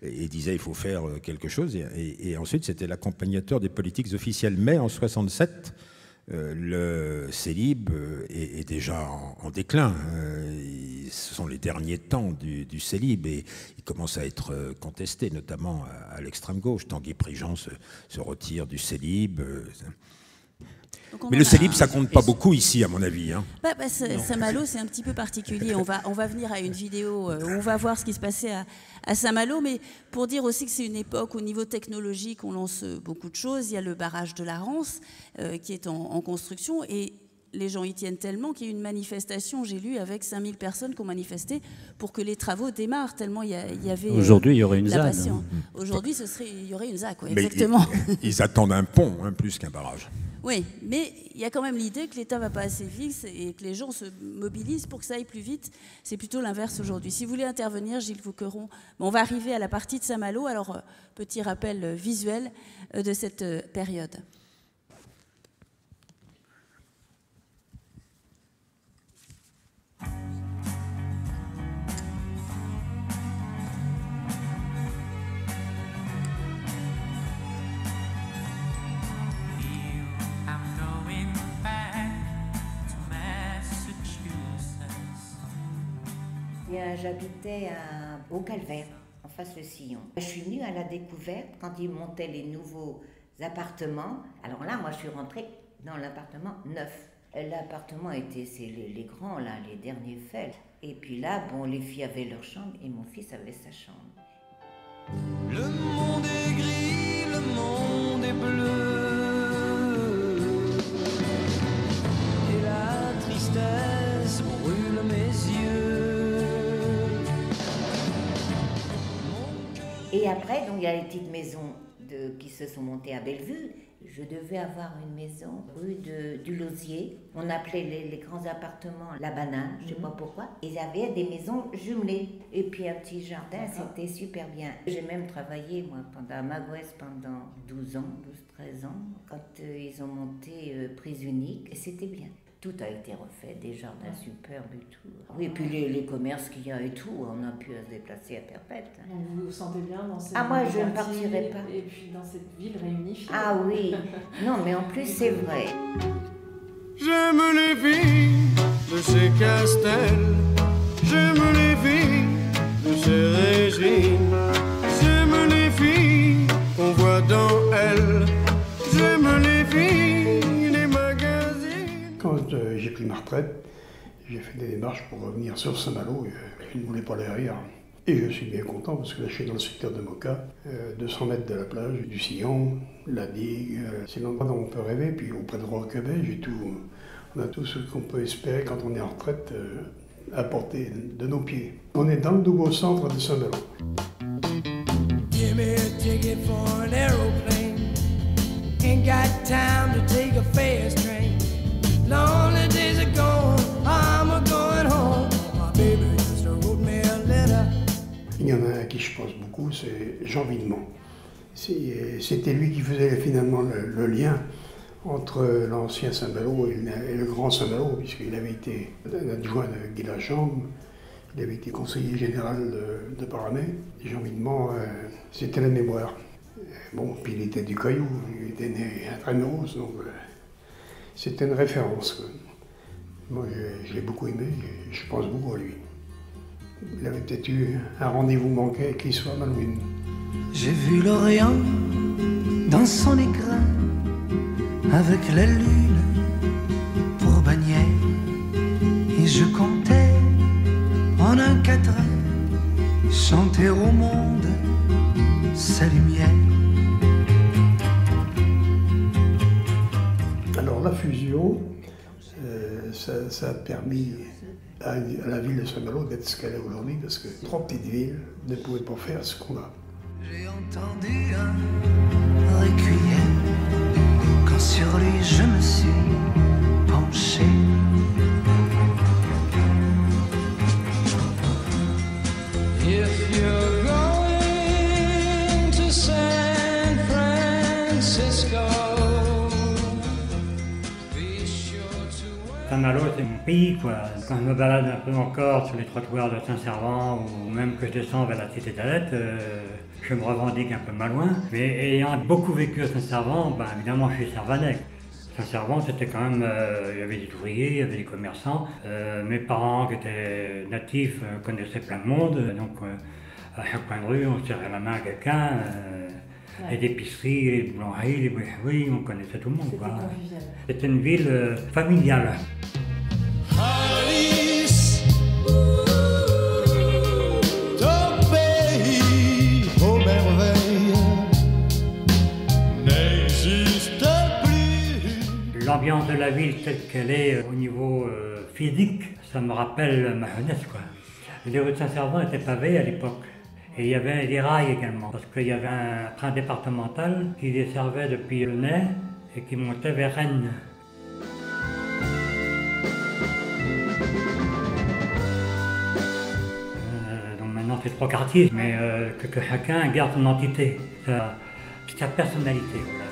et disait il faut faire quelque chose. Et ensuite, c'était l'accompagnateur des politiques officielles. Mais en 67, le CELIB est déjà en déclin. Ce sont les derniers temps du CELIB et il commence à être contesté, notamment à l'extrême gauche. Tanguy Prigent se retire du CELIB. Mais le CELIB, ça compte pas beaucoup ici, à mon avis. Hein. Saint-Malo, c'est un petit peu particulier. On va venir à une vidéo où on va voir ce qui se passait à Saint-Malo, mais pour dire aussi que c'est une époque au niveau technologique, on lance beaucoup de choses. Il y a le barrage de la Rance qui est en construction et les gens y tiennent tellement qu'il y a eu une manifestation, j'ai lu, avec 5000 personnes qui ont manifesté pour que les travaux démarrent, tellement il y avait aujourd'hui, il y aurait une ZAD. Aujourd'hui, il y aurait une ZAD, quoi, exactement. Ils attendent un pont, plus qu'un barrage. Oui, mais il y a quand même l'idée que l'État ne va pas assez vite et que les gens se mobilisent pour que ça aille plus vite. C'est plutôt l'inverse aujourd'hui. Si vous voulez intervenir, Gilles Fouqueron, on va arriver à la partie de Saint-Malo. Alors, petit rappel visuel de cette période. J'habitais au Calvaire, en face le Sillon. Je suis venue à la découverte quand ils montaient les nouveaux appartements. Alors là, moi, je suis rentrée dans l'appartement neuf. L'appartement était, c'est les grands, là, les derniers faits. Et puis là, bon, les filles avaient leur chambre et mon fils avait sa chambre. Le monde est gris, le monde est bleu. Et la tristesse brûle mes yeux. Et après, donc, il y a les petites maisons qui se sont montées à Bellevue. Je devais avoir une maison rue du Lausier. On appelait les grands appartements la banane, je ne sais pas pourquoi. Ils avaient des maisons jumelées. Et puis un petit jardin, c'était super bien. J'ai même travaillé, moi, à Magouès pendant 12 ans, 12-13 ans, quand ils ont monté prise unique. Et c'était bien. Tout a été refait, des jardins superbes et tout. Oui, et puis les commerces qu'il y a et tout, on a pu se déplacer à perpète. Donc vous vous sentez bien dans cette moi je ne partirai pas. Et puis dans cette ville réunifiée. Ah oui, non mais en plus c'est vrai. J'aime les filles de ces castels, j'aime les filles de ces régimes, j'aime les filles qu'on voit dans elles, j'aime les filles des magazines. Quand j'ai pris ma retraite, j'ai fait des démarches pour revenir sur Saint-Malo, je ne voulais pas aller ailleurs. Et je suis bien content parce que là je suis dans le secteur de Moka, 200 mètres de la plage, du Sillon, la digue, c'est l'endroit dont on peut rêver, puis auprès de Roquebet, on a tout ce qu'on peut espérer quand on est en retraite à portée de nos pieds. On est dans le nouveau centre de Saint-Malo. Give me a ticket for an aeroplane. Ain't got time to take a fast train. Lonely days are gone, I'm a going home. My baby just wrote me a letter. Il y en a un à qui je pense beaucoup, c'est Jean Villemont. C'était lui qui faisait finalement le lien entre l'ancien Saint-Malo et le grand Saint-Malo, puisqu'il avait été un adjoint de Guy Lachambre, il avait été conseiller général de Paramé. Jean Villemont, c'était la mémoire. Bon, puis il était du Caillou, il était né à Tramuros, donc c'était une référence, quoi. Moi, je l'ai beaucoup aimé, je pense beaucoup à lui. Il avait peut-être eu un rendez-vous manqué avec l'histoire Malouine. J'ai vu l'Orient dans son écrin, avec la lune pour bannière, et je comptais en un quatrain chanter au monde sa lumière. Alors la fusion, ça a permis à la ville de Saint-Malo d'être ce qu'elle est aujourd'hui, parce que 3 petites villes ne pouvaient pas faire ce qu'on a. J'ai entendu un requiem quand sur lui je me suis penché. If you're going to San Francisco, be sure to... Saint-Malo, c'est mon pays, quoi. Quand je me balade un peu encore sur les trottoirs de Saint-Servant, ou même que je descends vers la Cité d'Alette, je me revendique un peu malouin. Mais ayant beaucoup vécu à Saint-Servant, ben, évidemment, je suis servanais. Saint-Servant, c'était quand même, il y avait des ouvriers, il y avait des commerçants. Mes parents, qui étaient natifs, connaissaient plein de monde. Donc, à chaque coin de rue, on serrait la main à quelqu'un. Les épiceries, les boulangeries, les boucheries, on connaissait tout le monde. C'était une ville familiale. Alice, ton pays aux merveilles n'existe plus. L'ambiance de la ville telle qu'elle est au niveau physique, ça me rappelle ma jeunesse, quoi. Les rues de Saint-Servant étaient pavées à l'époque. Et il y avait des rails également, parce qu'il y avait un train départemental qui desservait depuis Le Nez et qui montait vers Rennes. Donc maintenant c'est 3 quartiers, mais que chacun garde son entité, sa personnalité. Voilà.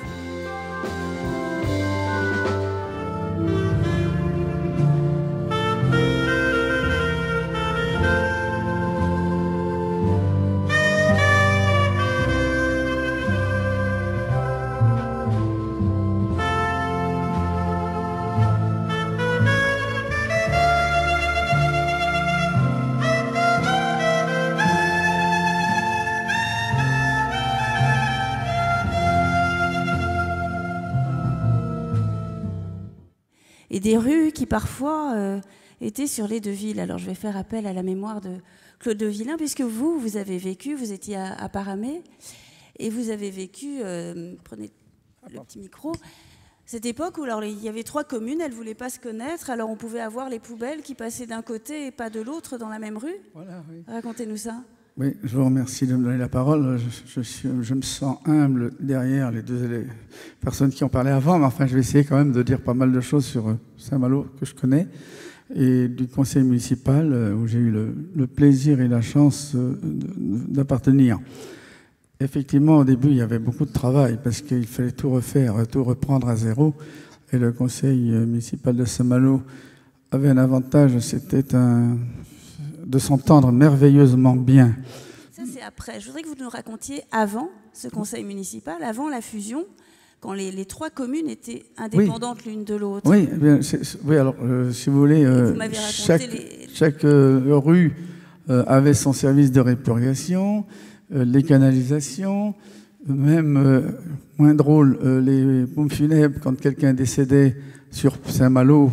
Et des rues qui parfois étaient sur les deux villes. Alors je vais faire appel à la mémoire de Claude de Villain, puisque vous avez vécu, vous étiez à Paramé, et vous avez vécu, prenez le petit micro, cette époque où alors, il y avait 3 communes, elles ne voulaient pas se connaître, alors on pouvait avoir les poubelles qui passaient d'un côté et pas de l'autre dans la même rue. Voilà, oui. Racontez-nous ça. Oui, je vous remercie de me donner la parole. Je me sens humble derrière les deux personnes qui ont parlé avant, mais enfin, je vais essayer quand même de dire pas mal de choses sur Saint-Malo que je connais et du conseil municipal où j'ai eu le plaisir et la chance d'appartenir. Effectivement, au début, il y avait beaucoup de travail parce qu'il fallait tout refaire, tout reprendre à zéro. Et le conseil municipal de Saint-Malo avait un avantage, c'était de s'entendre merveilleusement bien. Ça, c'est après. Je voudrais que vous nous racontiez avant ce conseil municipal, avant la fusion, quand les 3 communes étaient indépendantes l'une de l'autre. Oui, eh bien, oui, alors, si vous voulez, chaque rue avait son service de répurgation, les canalisations, même, moins drôle, les pompes funèbres, quand quelqu'un décédait sur Saint-Malo,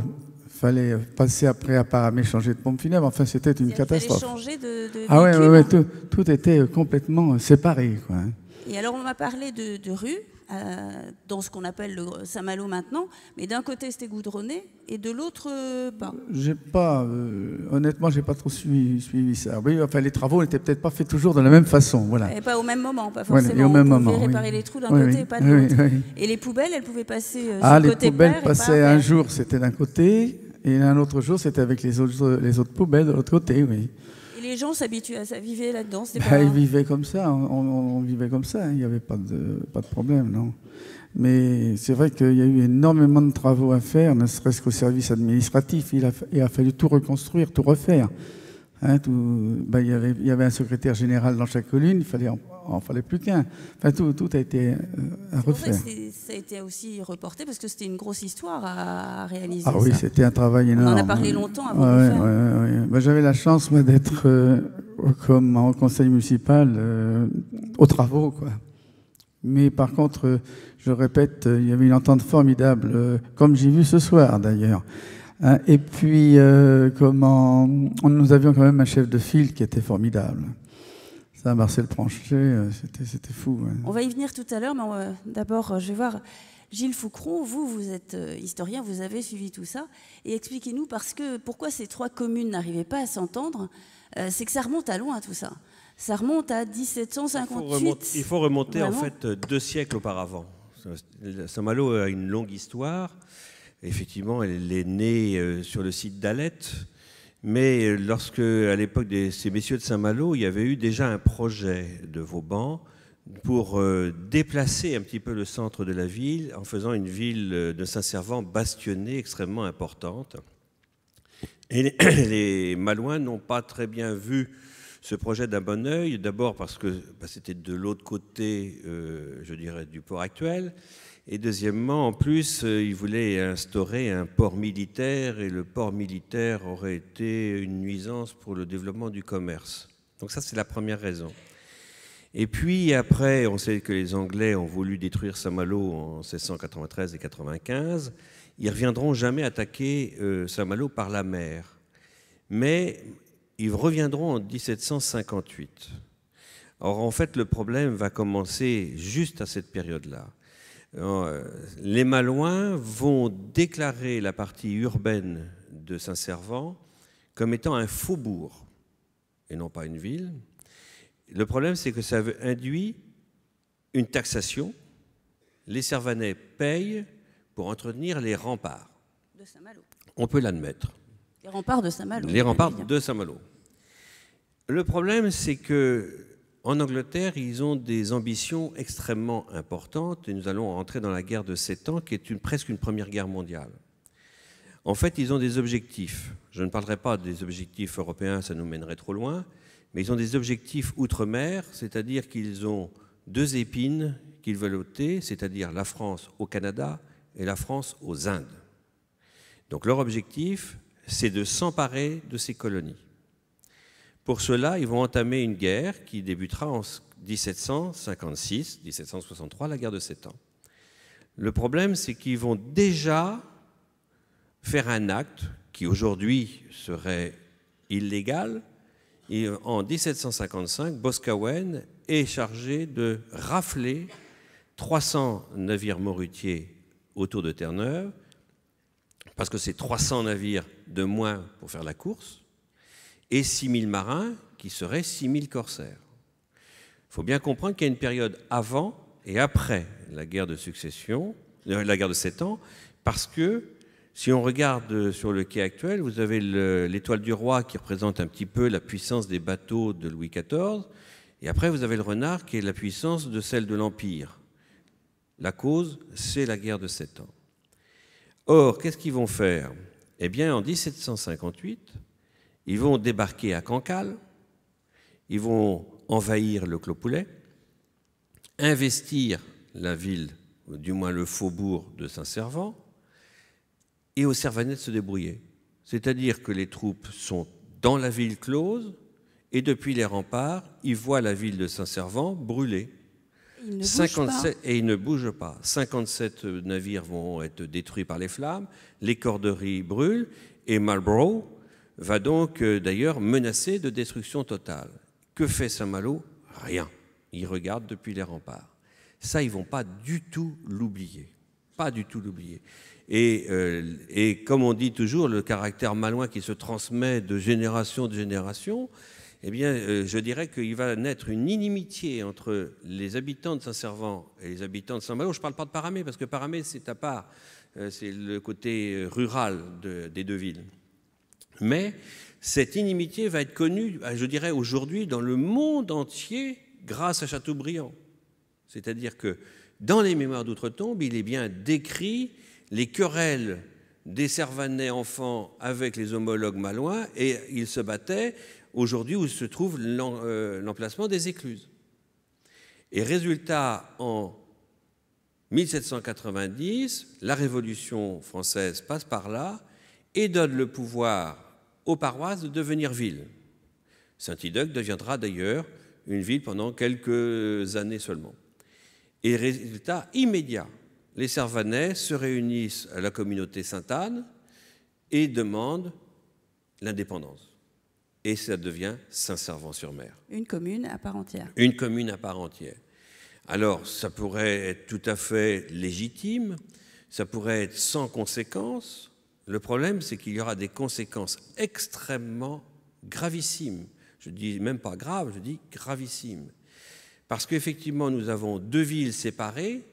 il fallait passer après à Paramé changer de pompe funèbre. Enfin, c'était une catastrophe. Il fallait changer de ah véhicule. Ouais, tout était complètement séparé, quoi. Et alors, on m'a parlé de rues, dans ce qu'on appelle le Saint-Malo maintenant, mais d'un côté, c'était goudronné, et de l'autre, pas. Honnêtement, j'ai pas trop suivi ça. Oui, enfin, les travaux n'étaient peut-être pas faits toujours de la même façon, voilà. Et pas au même moment, pas forcément. Voilà, et au même moment, on pouvait réparer les trous d'un côté et pas de l'autre. Oui. Et les poubelles, elles pouvaient passer sur le côté père. Les poubelles passaient un jour, c'était d'un côté, et un autre jour, c'était avec les autres poubelles de l'autre côté, oui. Et les gens s'habituaient à ça, vivaient là-dedans. Ils vivaient comme ça, on vivait comme ça, il n'y avait pas de problème, non. Mais c'est vrai qu'il y a eu énormément de travaux à faire, ne serait-ce qu'au service administratif. Il a fallu tout reconstruire, tout refaire. Hein, il y avait un secrétaire général dans chaque commune, il en fallait plus qu'un. Enfin, tout a été à refaire. Ça a été aussi reporté parce que c'était une grosse histoire à réaliser. Ah oui, c'était un travail énorme. On en a parlé longtemps avant de le faire. Ouais. J'avais la chance, moi, d'être comme en conseil municipal aux travaux, quoi. Mais par contre, je répète, il y avait une entente formidable, comme j'ai vu ce soir d'ailleurs. Et puis, nous avions quand même un chef de file qui était formidable. Ça, Marcel Pranchet, c'était fou. Ouais. On va y venir tout à l'heure, mais d'abord, je vais voir Gilles Foucron. Vous êtes historien, vous avez suivi tout ça. Et expliquez-nous pourquoi ces trois communes n'arrivaient pas à s'entendre. C'est que ça remonte à loin, tout ça. Ça remonte à 1758. Il faut remonter Vraiment. en fait 2 siècles auparavant. Saint-Malo a une longue histoire. Effectivement, elle est née sur le site d'Alette. Mais lorsque, à l'époque de ces messieurs de Saint-Malo, il y avait eu déjà un projet de Vauban pour déplacer un petit peu le centre de la ville en faisant une ville de Saint-Servant bastionnée extrêmement importante. Et les Malouins n'ont pas très bien vu ce projet d'un bon œil, d'abord parce que c'était de l'autre côté, je dirais, du port actuel. Et deuxièmement, en plus, ils voulaient instaurer un port militaire et le port militaire aurait été une nuisance pour le développement du commerce. Donc ça, c'est la première raison. Et puis après, on sait que les Anglais ont voulu détruire Saint-Malo en 1693 et 95. Ils ne reviendront jamais attaquer Saint-Malo par la mer. Mais ils reviendront en 1758. Or, en fait, le problème va commencer juste à cette période-là. Les Malouins vont déclarer la partie urbaine de Saint-Servant comme étant un faubourg et non pas une ville. Le problème, c'est que ça induit une taxation. Les Servanais payent pour entretenir les remparts. De Saint-Malo. On peut l'admettre. Les remparts de Saint-Malo. Les remparts de Saint-Malo. Le problème, c'est que en Angleterre, ils ont des ambitions extrêmement importantes et nous allons entrer dans la guerre de 7 ans qui est presque une première guerre mondiale. En fait, ils ont des objectifs. Je ne parlerai pas des objectifs européens, ça nous mènerait trop loin, mais ils ont des objectifs outre-mer, c'est-à-dire qu'ils ont 2 épines qu'ils veulent ôter, c'est-à-dire la France au Canada et la France aux Indes. Donc leur objectif, c'est de s'emparer de ces colonies. Pour cela, ils vont entamer une guerre qui débutera en 1756-1763, la guerre de 7 ans. Le problème, c'est qu'ils vont déjà faire un acte qui aujourd'hui serait illégal. Et en 1755, Boscawen est chargé de rafler 300 navires morutiers autour de Terre-Neuve, parce que c'est 300 navires de moins pour faire la course, et 6000 marins qui seraient 6000 corsaires. Il faut bien comprendre qu'il y a une période avant et après la guerre de succession, la guerre de 7 ans, parce que si on regarde sur le quai actuel, vous avez l'étoile du roi qui représente un petit peu la puissance des bateaux de Louis XIV, et après vous avez le renard qui est la puissance de celle de l'Empire. La cause, c'est la guerre de 7 ans. Or, qu'est-ce qu'ils vont faire? Eh bien, en 1758, ils vont débarquer à Cancale, ils vont envahir le Clos-Poulet, investir la ville, ou du moins le faubourg de Saint-Servant, et aux Servanais de se débrouiller. C'est-à-dire que les troupes sont dans la ville close, et depuis les remparts, ils voient la ville de Saint-Servant brûler. Et ils ne bougent pas. 57 navires vont être détruits par les flammes, les corderies brûlent, et Marlborough va donc d'ailleurs menacer de destruction totale. Que fait Saint-Malo? Rien. Il regarde depuis les remparts. Ça, ils ne vont pas du tout l'oublier. Pas du tout l'oublier. Et comme on dit toujours, le caractère malouin qui se transmet de génération en génération, eh bien, je dirais qu'il va naître une inimitié entre les habitants de Saint-Servant et les habitants de Saint-Malo. Je ne parle pas de Paramé, parce que Paramé, c'est à part. C'est le côté rural des 2 villes. Mais cette inimitié va être connue, je dirais aujourd'hui, dans le monde entier grâce à Chateaubriand. C'est-à-dire que dans les mémoires d'outre-tombe, il est bien décrit les querelles des Servanais enfants avec les homologues malouins, et ils se battaient aujourd'hui où se trouve l'emplacement des écluses. Et résultat, en 1790, la Révolution française passe par là et donne le pouvoir aux paroisses de devenir ville. Saint-Idoc deviendra d'ailleurs une ville pendant quelques années seulement. Et résultat immédiat, les Servanais se réunissent à la communauté Sainte-Anne et demandent l'indépendance. et ça devient Saint-Servant-sur-Mer. Une commune à part entière. Une commune à part entière. Alors, ça pourrait être tout à fait légitime, ça pourrait être sans conséquences. Le problème, c'est qu'il y aura des conséquences extrêmement gravissimes. Je dis même pas grave, je dis gravissimes. Parce qu'effectivement, nous avons deux villes séparées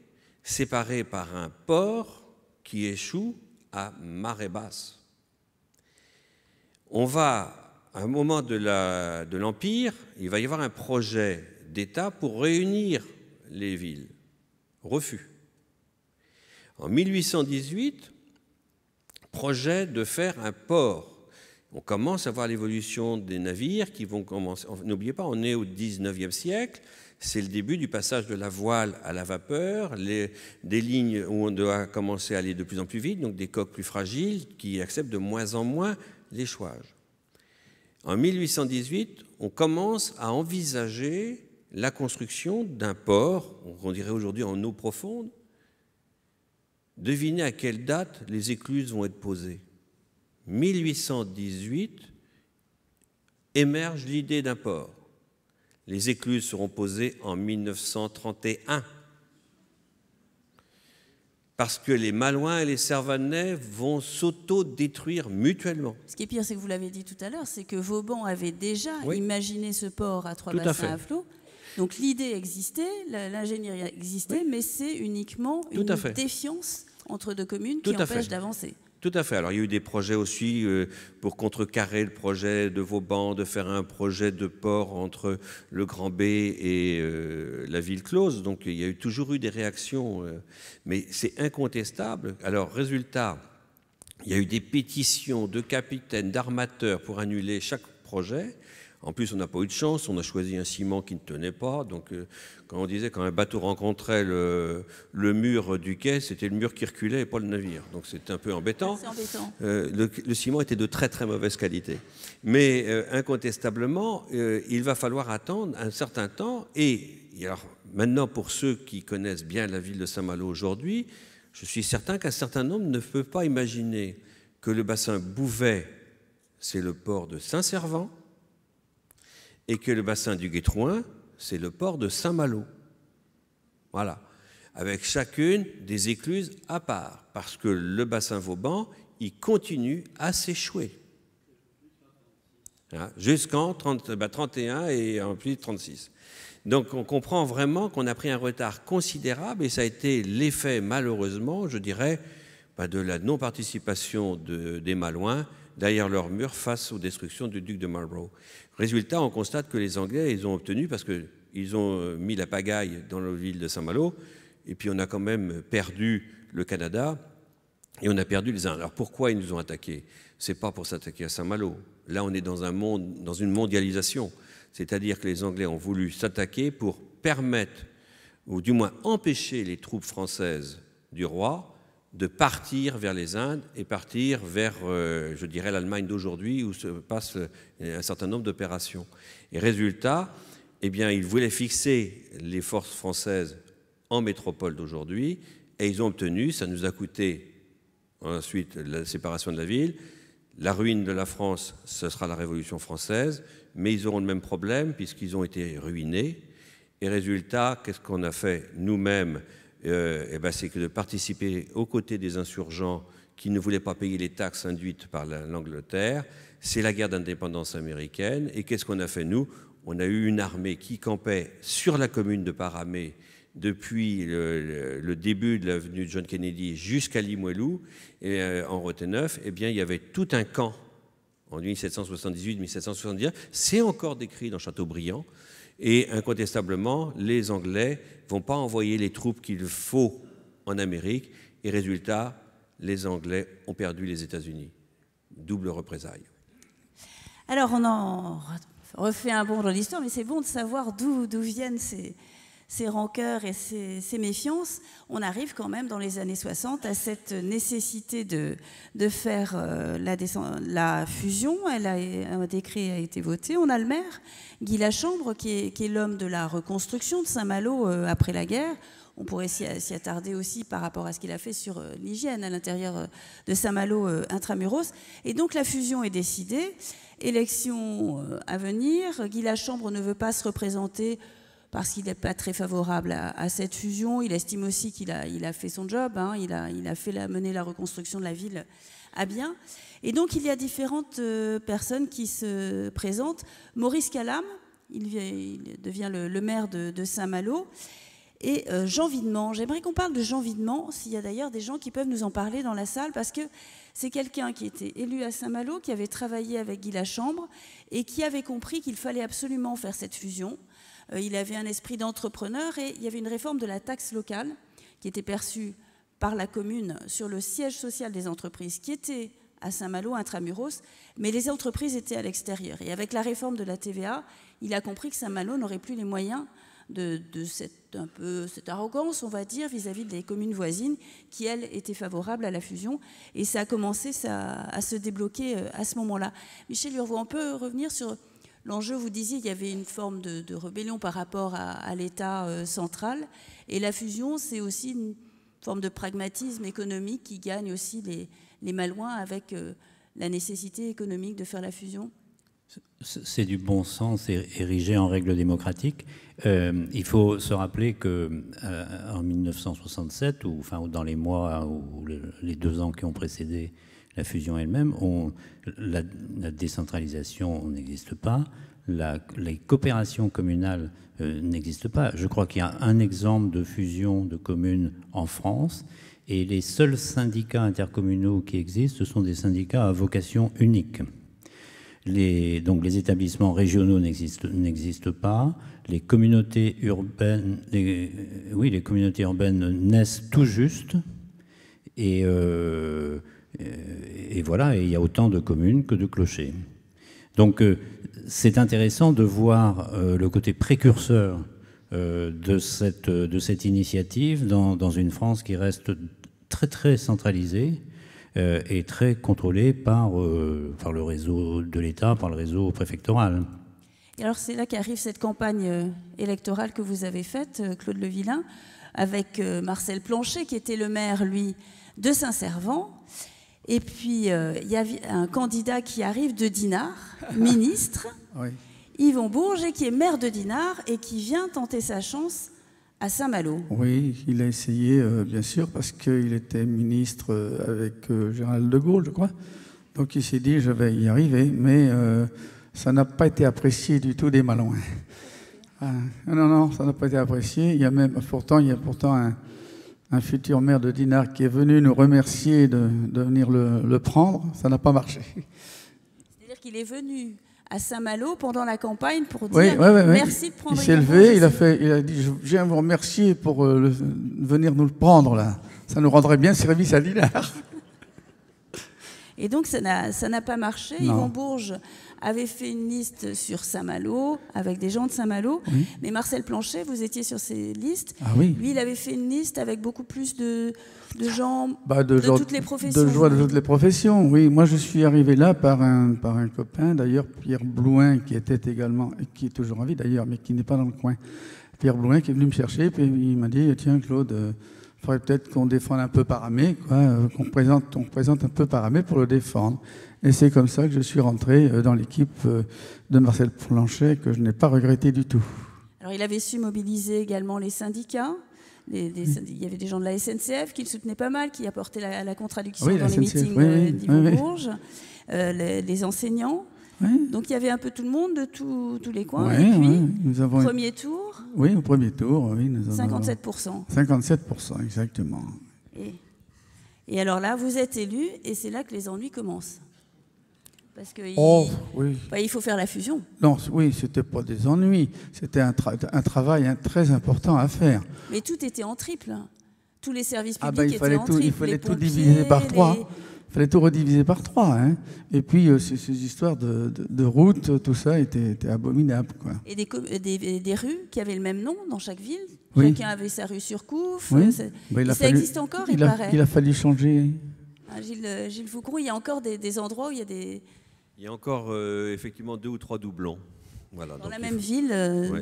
par un port qui échoue à marée basse. On va, à un moment de l'Empire, il va y avoir un projet d'État pour réunir les villes. Refus. En 1818, projet de faire un port. On commence à voir l'évolution des navires qui vont commencer. N'oubliez pas, on est au 19e siècle. C'est le début du passage de la voile à la vapeur, des lignes où on doit commencer à aller de plus en plus vite, donc des coques plus fragiles qui acceptent de moins en moins l'échouage. En 1818, on commence à envisager la construction d'un port, on dirait aujourd'hui en eau profonde. Devinez à quelle date les écluses vont être posées. 1818, émerge l'idée d'un port. Les écluses seront posées en 1931. Parce que les Malouins et les Servanais vont s'auto-détruire mutuellement. Ce qui est pire, c'est que vous l'avez dit tout à l'heure, c'est que Vauban avait déjà imaginé ce port à 3 bassins à flot. Donc l'idée existait, l'ingénierie existait, mais c'est uniquement une défiance entre deux communes qui empêche d'avancer. Tout à fait. Alors il y a eu des projets aussi pour contrecarrer le projet de Vauban, de faire un projet de port entre le Grand B et la ville close. Donc il y a toujours eu des réactions, mais c'est incontestable. Alors résultat, il y a eu des pétitions de capitaines, d'armateurs pour annuler chaque projet. En plus, on n'a pas eu de chance, on a choisi un ciment qui ne tenait pas. Donc, quand on disait quand un bateau rencontrait le mur du quai, c'était le mur qui reculait et pas le navire. Donc, c'était un peu embêtant. C'est embêtant. Le ciment était de très, très mauvaise qualité. Mais, incontestablement, il va falloir attendre un certain temps. Et alors, maintenant, pour ceux qui connaissent bien la ville de Saint-Malo aujourd'hui, je suis certain qu'un certain nombre ne peut pas imaginer que le bassin Bouvet, c'est le port de Saint-Servant, et que le bassin du Guétrouin, c'est le port de Saint-Malo. Voilà. Avec chacune des écluses à part, parce que le bassin Vauban, il continue à s'échouer. Hein, jusqu'en 31 et en plus 36. Donc on comprend vraiment qu'on a pris un retard considérable, et ça a été l'effet, malheureusement, je dirais, de la non-participation des Malouins derrière leur mur face aux destructions du duc de Marlborough. Résultat, on constate que les Anglais, ils ont obtenu, parce qu'ils ont mis la pagaille dans la ville de Saint-Malo, et puis on a quand même perdu le Canada, et on a perdu les Indes. Alors pourquoi ils nous ont attaqués? C'est pas pour s'attaquer à Saint-Malo. Là, on est dans une mondialisation. C'est-à-dire que les Anglais ont voulu s'attaquer pour permettre, ou du moins empêcher les troupes françaises du roi de partir vers les Indes et partir vers, je dirais, l'Allemagne d'aujourd'hui, où se passe un certain nombre d'opérations. Et résultat, eh bien, ils voulaient fixer les forces françaises en métropole d'aujourd'hui, et ils ont obtenu, ça nous a coûté ensuite la séparation de la ville, la ruine de la France, ce sera la Révolution française, mais ils auront le même problème puisqu'ils ont été ruinés. Et résultat, qu'est-ce qu'on a fait nous-mêmes? C'est que de participer aux côtés des insurgents qui ne voulaient pas payer les taxes induites par l'Angleterre. C'est la guerre d'indépendance américaine. Et qu'est-ce qu'on a fait, nous? On a eu une armée qui campait sur la commune de Paramé depuis le début de l'avenue John Kennedy jusqu'à Limoilou, et en Roténeuf. Eh bien, il y avait tout un camp en 1778-1779. C'est encore décrit dans Chateaubriand. Et incontestablement, les Anglais ne vont pas envoyer les troupes qu'il faut en Amérique. Et résultat, les Anglais ont perdu les États-Unis. Double représailles. Alors, on en refait un bond dans l'histoire, mais c'est bon de savoir d'où viennent ces rancœurs et ces méfiances. On arrive quand même dans les années 60 à cette nécessité de faire la fusion. Un décret a été voté. On a le maire, Guy Lachambre, qui est l'homme de la reconstruction de Saint-Malo après la guerre. on pourrait s'y attarder aussi par rapport à ce qu'il a fait sur l'hygiène à l'intérieur de Saint-Malo intramuros. Et donc la fusion est décidée, élection à venir. Guy Lachambre ne veut pas se représenter parce qu'il n'est pas très favorable à cette fusion. Il estime aussi qu'il a fait son job, hein, il a mené la reconstruction de la ville à bien. Et donc il y a différentes personnes qui se présentent. Maurice Calam, il devient le maire de Saint-Malo. Et Jean Videment, j'aimerais qu'on parle de Jean Videment, s'il y a d'ailleurs des gens qui peuvent nous en parler dans la salle, parce que c'est quelqu'un qui était élu à Saint-Malo, qui avait travaillé avec Guy Lachambre et qui avait compris qu'il fallait absolument faire cette fusion. Il avait un esprit d'entrepreneur et il y avait une réforme de la taxe locale qui était perçue par la commune sur le siège social des entreprises qui était à Saint-Malo, intramuros, mais les entreprises étaient à l'extérieur. Et avec la réforme de la TVA, il a compris que Saint-Malo n'aurait plus les moyens de cette arrogance, on va dire, vis-à-vis des communes voisines qui, elles, étaient favorables à la fusion. Et ça a commencé à se débloquer à ce moment-là. Michel Urvois, on peut revenir sur l'enjeu. Vous disiez qu'il y avait une forme de rébellion par rapport à l'État central. Et la fusion, c'est aussi une forme de pragmatisme économique qui gagne aussi les Malouins avec la nécessité économique de faire la fusion. C'est du bon sens érigé en règle démocratique. Il faut se rappeler qu'en 1967, ou dans les mois ou les 2 ans qui ont précédé la fusion elle-même, la décentralisation n'existe pas, les coopérations communales n'existent pas. Je crois qu'il y a un exemple de fusion de communes en France, et les seuls syndicats intercommunaux qui existent, ce sont des syndicats à vocation unique. Donc les établissements régionaux n'existent pas. Les communautés urbaines, les communautés urbaines naissent tout juste. Et voilà, et il y a autant de communes que de clochers. Donc c'est intéressant de voir le côté précurseur de cette initiative dans une France qui reste très très centralisée. Et très contrôlé par le réseau de l'État, par le réseau préfectoral. Et alors c'est là qu'arrive cette campagne électorale que vous avez faite, Claude Levillain, avec Marcel Planchet, qui était le maire, lui, de Saint-Servant. Et puis il y a un candidat qui arrive de Dinard, ministre, oui. Yvon Bourges, qui est maire de Dinard et qui vient tenter sa chance à Saint-Malo. Oui, il a essayé, bien sûr, parce qu'il était ministre avec Général de Gaulle, je crois. Donc il s'est dit, je vais y arriver, mais ça n'a pas été apprécié du tout des Malouins. Non, ça n'a pas été apprécié. Il y a pourtant un futur maire de Dinard qui est venu nous remercier de venir le prendre. Ça n'a pas marché. C'est-à-dire qu'il est venu à Saint-Malo pendant la campagne pour dire merci de prendre. Il s'est levé, il a dit je viens vous remercier pour venir nous le prendre là. Ça nous rendrait bien service à Dinard. Et donc ça n'a pas marché. Non. Yvon Bourges avait fait une liste sur Saint-Malo avec des gens de Saint-Malo, oui. Mais Marcel Planchet, vous étiez sur ces listes. Ah, oui. Lui, il avait fait une liste avec beaucoup plus de gens de toutes les professions. De toutes les professions, oui. Moi, je suis arrivé là par un copain, d'ailleurs, Pierre Blouin, qui était également, qui est toujours en vie d'ailleurs, mais qui n'est pas dans le coin. Pierre Blouin qui est venu me chercher, puis il m'a dit, tiens Claude, il faudrait peut-être qu'on défende un peu Paramé, qu'on présente un peu Paramé pour le défendre. Et c'est comme ça que je suis rentré dans l'équipe de Marcel Planchet, que je n'ai pas regretté du tout. Alors il avait su mobiliser également les syndicats. Il y avait des gens de la SNCF qui le soutenaient pas mal, qui apportaient la contradiction dans les meetings d'Yvon Bourges, les enseignants. Oui. Donc il y avait un peu tout le monde de tous les coins. Oui, et puis, nous avons premier tour. Oui, au premier tour, oui, nous avons 57%. 57%, exactement. Et alors là, vous êtes élu, et c'est là que les ennuis commencent. Parce qu'il il faut faire la fusion. Non, oui, c'était pas des ennuis, c'était un travail très important à faire. Mais tout était en triple. Tous les services publics étaient en triple. Il fallait tout diviser par 3. Il fallait tout rediviser par 3. Hein. Et puis, ces histoires de routes, tout ça était abominable. Quoi. Et des rues qui avaient le même nom dans chaque ville. Oui. Chacun avait sa rue sur Couf. Oui. Ça existe encore, il paraît. Il a fallu changer. Gilles Foucault, il y a encore des endroits où il y a des... Il y a encore effectivement 2 ou 3 doublons. Voilà, Dans donc la même ville,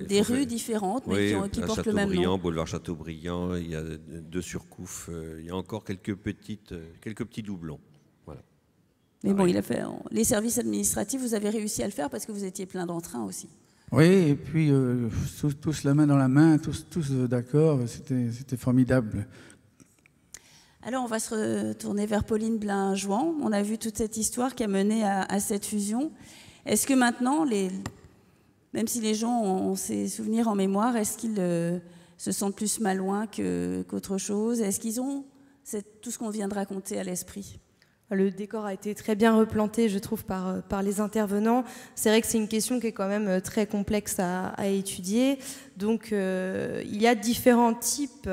des rues différentes, mais qui portent le même nom. Boulevard Chateaubriand, il y a 2 surcoufs, il y a encore quelques petits doublons. Voilà. Mais bon, il a fait les services administratifs, vous avez réussi à le faire parce que vous étiez plein d'entrain aussi. Oui, et puis tous la main dans la main, tous d'accord, c'était formidable. Alors, on va se retourner vers Pauline Blain-Jouan. On a vu toute cette histoire qui a mené à cette fusion. Est-ce que maintenant, même si les gens ont ces souvenirs en mémoire, est-ce qu'ils se sentent plus malouins qu'autre chose? Est-ce qu'ils ont tout ce qu'on vient de raconter à l'esprit? Le décor a été très bien replanté, je trouve, par les intervenants. C'est vrai que c'est une question qui est quand même très complexe à étudier. Donc, il y a différents types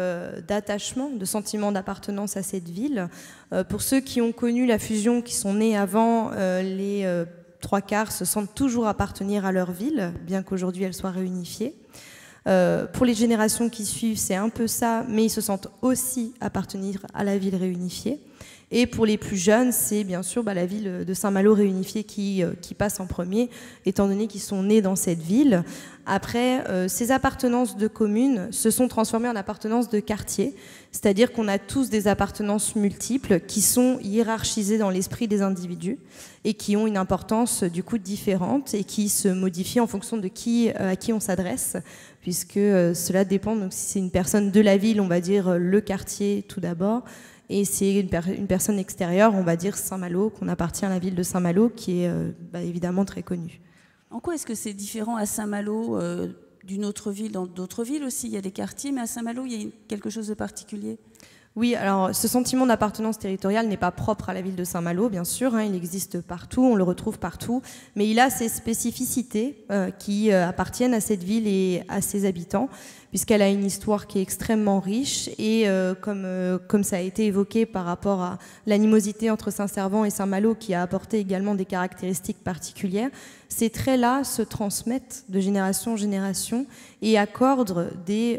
d'attachement, de sentiments d'appartenance à cette ville. Pour ceux qui ont connu la fusion, qui sont nés avant, les 3/4 se sentent toujours appartenir à leur ville, bien qu'aujourd'hui elle soit réunifiée. Pour les générations qui suivent, c'est un peu ça, mais ils se sentent aussi appartenir à la ville réunifiée. Et pour les plus jeunes, c'est bien sûr la ville de Saint-Malo réunifiée qui passe en premier, étant donné qu'ils sont nés dans cette ville. Après, ces appartenances de communes se sont transformées en appartenances de quartier, c'est-à-dire qu'on a tous des appartenances multiples qui sont hiérarchisées dans l'esprit des individus et qui ont une importance du coup différente et qui se modifient en fonction de à qui on s'adresse, puisque cela dépend. Donc, si c'est une personne de la ville, on va dire le quartier tout d'abord. Et c'est une personne extérieure, on va dire Saint-Malo, qu'on appartient à la ville de Saint-Malo, qui est évidemment très connue. En quoi est-ce que c'est différent à Saint-Malo d'une autre ville? Dans d'autres villes aussi, il y a des quartiers, mais à Saint-Malo, il y a quelque chose de particulier? Oui, alors ce sentiment d'appartenance territoriale n'est pas propre à la ville de Saint-Malo, bien sûr, il existe partout, on le retrouve partout, mais il a ses spécificités qui appartiennent à cette ville et à ses habitants, puisqu'elle a une histoire qui est extrêmement riche et comme ça a été évoqué par rapport à l'animosité entre Saint-Servant et Saint-Malo qui a apporté également des caractéristiques particulières, ces traits-là se transmettent de génération en génération et accordent des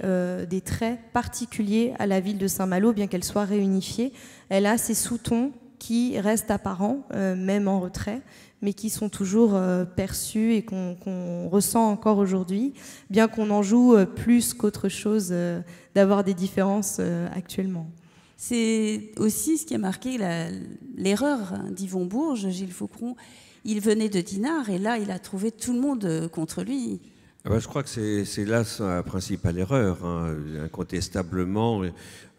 traits particuliers à la ville de Saint-Malo, bien qu'elle soit réunifiée. Elle a ces sous-tons qui restent apparents, même en retrait, mais qui sont toujours perçus et qu'on ressent encore aujourd'hui, bien qu'on en joue plus qu'autre chose d'avoir des différences actuellement. C'est aussi ce qui a marqué l'erreur d'Yvon Bourges, Gilles Faucon. Il venait de Dinard et là, il a trouvé tout le monde contre lui. Je crois que c'est là sa principale erreur. Incontestablement,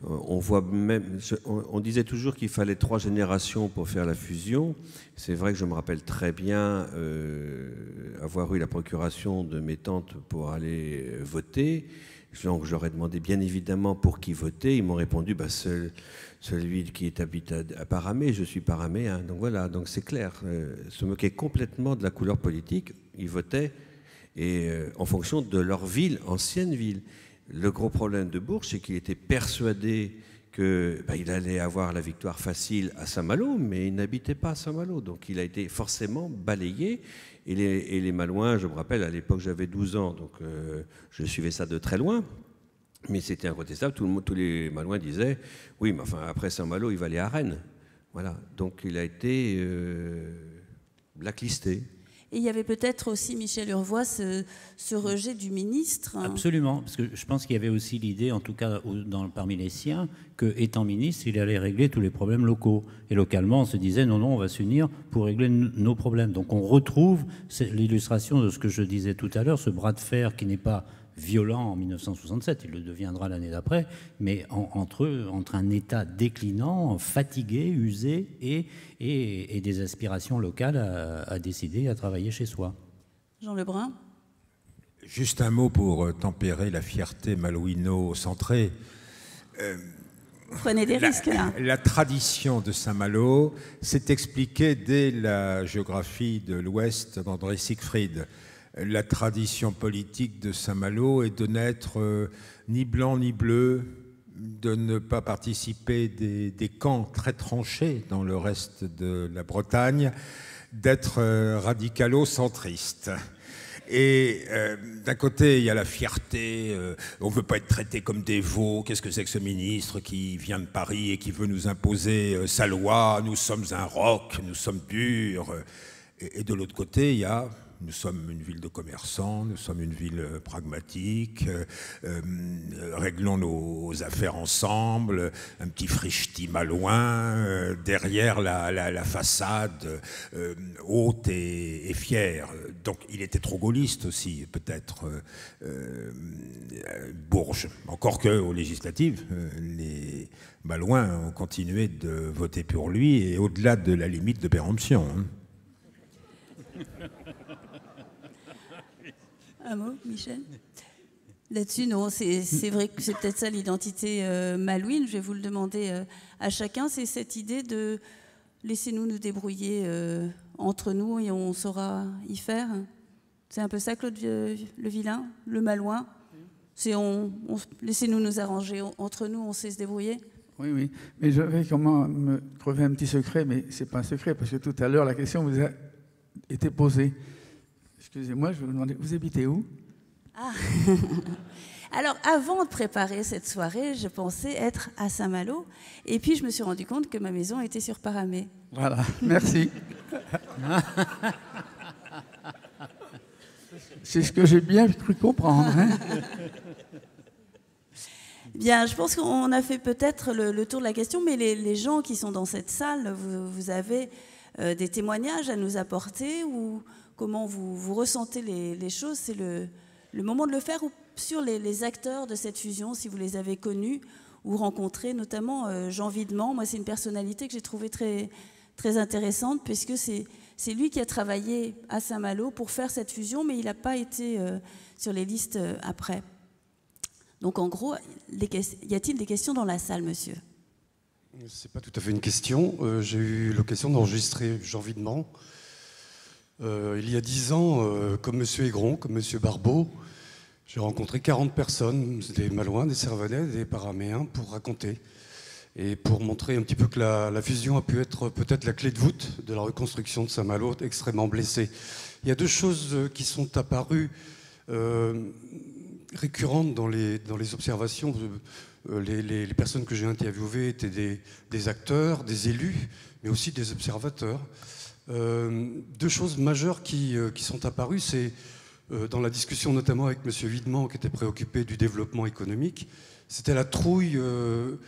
on disait toujours qu'il fallait 3 générations pour faire la fusion. C'est vrai que je me rappelle très bien avoir eu la procuration de mes tantes pour aller voter. Donc j'aurais demandé bien évidemment pour qui voter. Ils m'ont répondu celui qui habite à Paramé, je suis paraméen. Donc voilà, donc c'est clair. Se moquer complètement de la couleur politique, ils votaient en fonction de leur ville, ancienne ville. Le gros problème de Bourges, c'est qu'il était persuadé qu'il allait avoir la victoire facile à Saint-Malo, mais il n'habitait pas à Saint-Malo. Donc il a été forcément balayé. Et les Malouins, je me rappelle, à l'époque j'avais 12 ans, donc je suivais ça de très loin. Mais c'était incontestable, tous les Malouins disaient « Oui, mais enfin, après Saint-Malo, il va aller à Rennes. » Voilà, donc il a été blacklisté. Et il y avait peut-être aussi, Michel Urvois, ce rejet du ministre. Absolument, parce que je pense qu'il y avait aussi l'idée, en tout cas parmi les siens, qu'étant ministre, il allait régler tous les problèmes locaux. Et localement, on se disait, non, on va s'unir pour régler nos problèmes. Donc on retrouve l'illustration de ce que je disais tout à l'heure, ce bras de fer qui n'est pas violent en 1967, il le deviendra l'année d'après, mais entre un État déclinant, fatigué, usé, et des aspirations locales à décider, à travailler chez soi. Jean Lebrun. Juste un mot pour tempérer la fierté malouino-centrée. Prenez des risques, là. La tradition de Saint-Malo s'est expliquée dès la géographie de l'Ouest d'André Siegfried. La tradition politique de Saint-Malo est de n'être ni blanc ni bleu, de ne pas participer des camps très tranchés dans le reste de la Bretagne, d'être radicalo-centriste. Et d'un côté, il y a la fierté, on ne veut pas être traité comme des veaux, qu'est-ce que c'est que ce ministre qui vient de Paris et qui veut nous imposer sa loi, nous sommes un roc, nous sommes durs. Et de l'autre côté, il y a Nous sommes une ville de commerçants, nous sommes une ville pragmatique, réglons nos affaires ensemble, un petit frichti malouin, derrière la façade haute et fière. Donc il était trop gaulliste aussi, peut-être, Bourges. Encore qu'aux législatives, les Malouins ont continué de voter pour lui, et au-delà de la limite de péremption. Un mot, Michel? Là-dessus, non, c'est vrai que c'est peut-être ça l'identité malouine. Je vais vous le demander à chacun. C'est cette idée de laissez-nous nous débrouiller entre nous et on saura y faire. C'est un peu ça, Claude Le Vilain, le malouin. C'est laissez-nous nous arranger entre nous, on sait se débrouiller. Oui, oui. Mais je vais comment me crever un petit secret, mais ce n'est pas un secret, parce que tout à l'heure, la question vous a été posée. Excusez-moi, je vais vous demander, vous habitez où? Ah. Alors, avant de préparer cette soirée, je pensais être à Saint-Malo, et puis je me suis rendu compte que ma maison était sur Paramé. Voilà, merci. C'est ce que j'ai bien cru comprendre. Hein. Bien, je pense qu'on a fait peut-être le tour de la question, mais les gens qui sont dans cette salle, vous avez des témoignages à nous apporter ou comment vous ressentez les choses? C'est le moment de le faire, ou sur les acteurs de cette fusion, si vous les avez connus ou rencontrés, notamment Jean Videment. Moi, c'est une personnalité que j'ai trouvée très, très intéressante, puisque c'est lui qui a travaillé à Saint-Malo pour faire cette fusion, mais il n'a pas été sur les listes après. Donc, en gros, y a-t-il des questions dans la salle, monsieur? C'est pas tout à fait une question. J'ai eu l'occasion d'enregistrer Jean Videment il y a 10 ans, comme monsieur Aigron, comme monsieur Barbeau. J'ai rencontré 40 personnes, des Malouins, des Servanais, des Paraméens, pour raconter et pour montrer un petit peu que la fusion a pu être peut-être la clé de voûte de la reconstruction de Saint-Malo, extrêmement blessé. Il y a deux choses qui sont apparues récurrentes dans les observations. Les personnes que j'ai interviewées étaient des acteurs, des élus, mais aussi des observateurs. Deux choses majeures qui sont apparues, c'est dans la discussion notamment avec M. Videment, qui était préoccupé du développement économique, c'était la trouille, on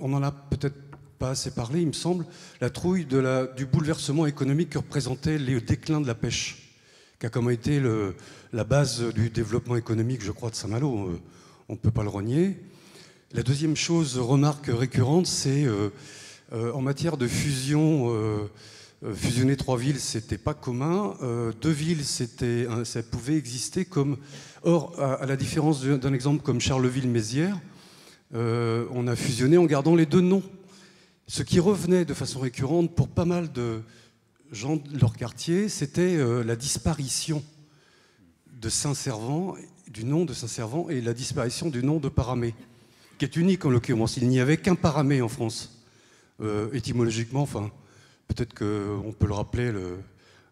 n'en a peut-être pas assez parlé, il me semble, la trouille du bouleversement économique que représentait le déclin de la pêche, qui a comme été la base du développement économique, je crois, de Saint-Malo. On ne peut pas le renier. La deuxième chose, remarque récurrente, c'est en matière de fusion, fusionner 3 villes, c'était pas commun. 2 villes, ça pouvait exister comme... Or, à la différence d'un exemple comme Charleville-Mézières, on a fusionné en gardant les 2 noms. Ce qui revenait de façon récurrente pour pas mal de gens de leur quartier, c'était la disparition de Saint-Servant, du nom de Saint-Servant, et la disparition du nom de Paramé, qui est unique en l'occurrence. Il n'y avait qu'un Paramé en France. Étymologiquement, enfin, peut-être qu'on peut le rappeler,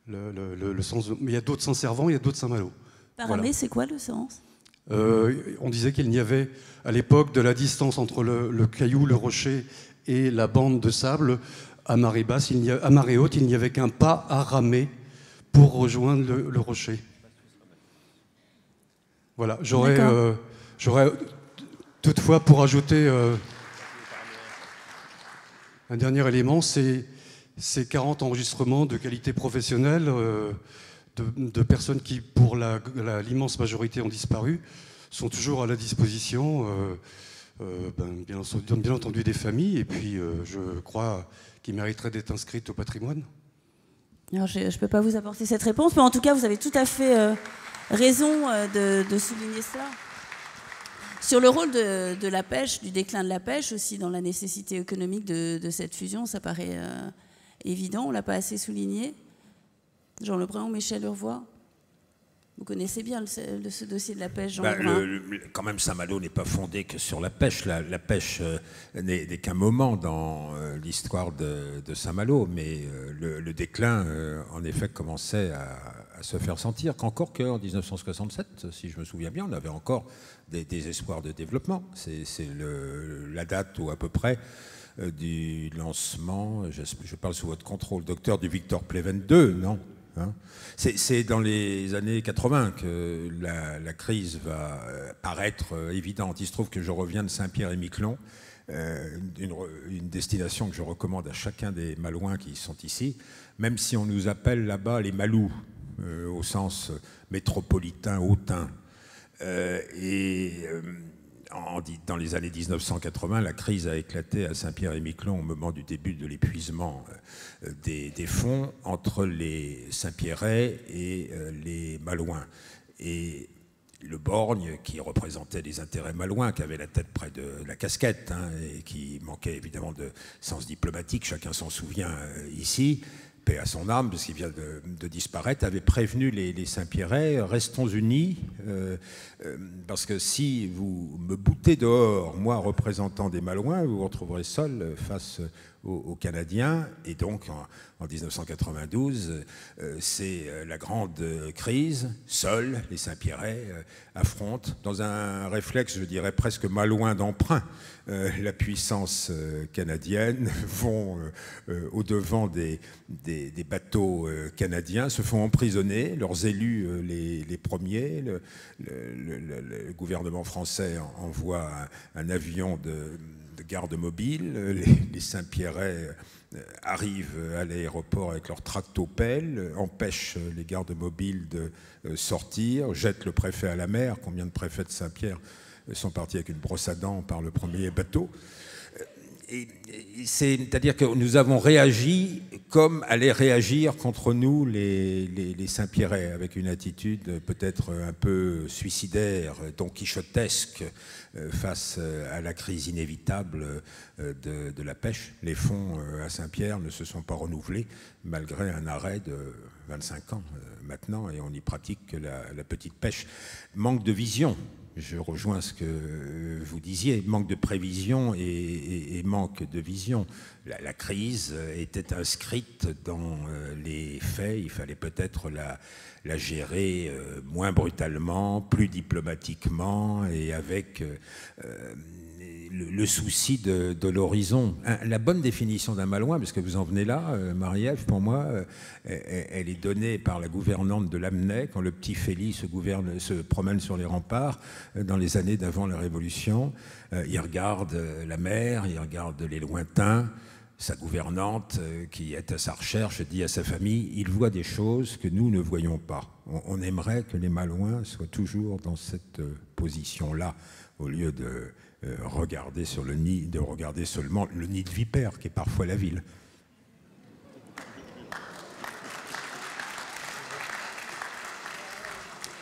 le sens. Mais il y a d'autres Saint-Servant, il y a d'autres Saint-Malo. Paramé, voilà. C'est quoi le sens? On disait qu'il n'y avait, à l'époque, de la distance entre le caillou, le rocher et la bande de sable, à marée basse, à marée haute, il n'y avait qu'un pas à ramer pour rejoindre le rocher. Voilà, j'aurais toutefois, pour ajouter un dernier élément, c'est ces 40 enregistrements de qualité professionnelle de personnes qui, pour l'immense majorité, ont disparu, sont toujours à la disposition, bien entendu des familles, et puis je crois qu'ils mériteraient d'être inscrites au patrimoine. Alors, je ne peux pas vous apporter cette réponse, mais en tout cas, vous avez tout à fait raison de souligner ça. Sur le rôle de la pêche, du déclin de la pêche, aussi dans la nécessité économique de cette fusion, ça paraît évident, on ne l'a pas assez souligné. Jean Lebrun ou Michel Urvois, vous connaissez bien ce dossier de la pêche, Jean Lebrun. Quand même, Saint-Malo n'est pas fondé que sur la pêche. La pêche n'est qu'un moment dans l'histoire de Saint-Malo, mais le déclin, en effet, commençait à se faire sentir. Encore qu'en 1967, si je me souviens bien, on avait encore des espoirs de développement. C'est la date où, à peu près, du lancement, je parle sous votre contrôle, docteur, du Victor Pleven II, non? hein. C'est dans les années 80 que la crise va paraître évidente. Il se trouve que je reviens de Saint-Pierre-et-Miquelon, une destination que je recommande à chacun des Malouins qui sont ici, même si on nous appelle là-bas les Malous, au sens métropolitain, hautain. Dans les années 1980, la crise a éclaté à Saint-Pierre-et-Miquelon au moment du début de l'épuisement des fonds entre les Saint-Pierrais et les Malouins. Et le Borgne, qui représentait les intérêts malouins, qui avait la tête près de la casquette, hein, et qui manquait évidemment de sens diplomatique, chacun s'en souvient ici, paix à son âme, parce qu'il vient de disparaître, avait prévenu les Saint-Pierrais, restons unis, parce que si vous me boutez dehors, moi représentant des Malouins, vous vous retrouverez seul face aux Canadiens. Et donc en 1992, c'est la grande crise. Seuls les Saint-Pierrais affrontent, dans un réflexe, je dirais presque malouin d'emprunt, la puissance canadienne, vont au-devant des bateaux canadiens, se font emprisonner, leurs élus les premiers. Le gouvernement français envoie un avion de garde mobile. Les Saint-Pierrais arrivent à l'aéroport avec leurs tractopelles, empêchent les gardes mobiles de sortir, jettent le préfet à la mer. Combien de préfets de Saint-Pierre sont partis avec une brosse à dents par le premier bateau? C'est-à-dire que nous avons réagi comme allaient réagir contre nous les Saint-Pierrais, avec une attitude peut-être un peu suicidaire, don quichotesque, face à la crise inévitable de la pêche. Les fonds à Saint-Pierre ne se sont pas renouvelés, malgré un arrêt de 25 ans maintenant, et on n'y pratique que la petite pêche. Manque de vision. Je rejoins ce que vous disiez, manque de prévision et manque de vision. La crise était inscrite dans les faits, il fallait peut-être la gérer moins brutalement, plus diplomatiquement et avec le souci de l'horizon. La bonne définition d'un Malouin, parce que vous en venez là, Marie-Ève, pour moi, elle est donnée par la gouvernante de Lamennais, quand le petit Félix se promène sur les remparts dans les années d'avant la Révolution. Il regarde la mer, il regarde les lointains. Sa gouvernante, qui est à sa recherche, dit à sa famille, il voit des choses que nous ne voyons pas. On aimerait que les Malouins soient toujours dans cette position-là, au lieu de regarder sur le nid, de regarder seulement le nid de vipère, qui est parfois la ville.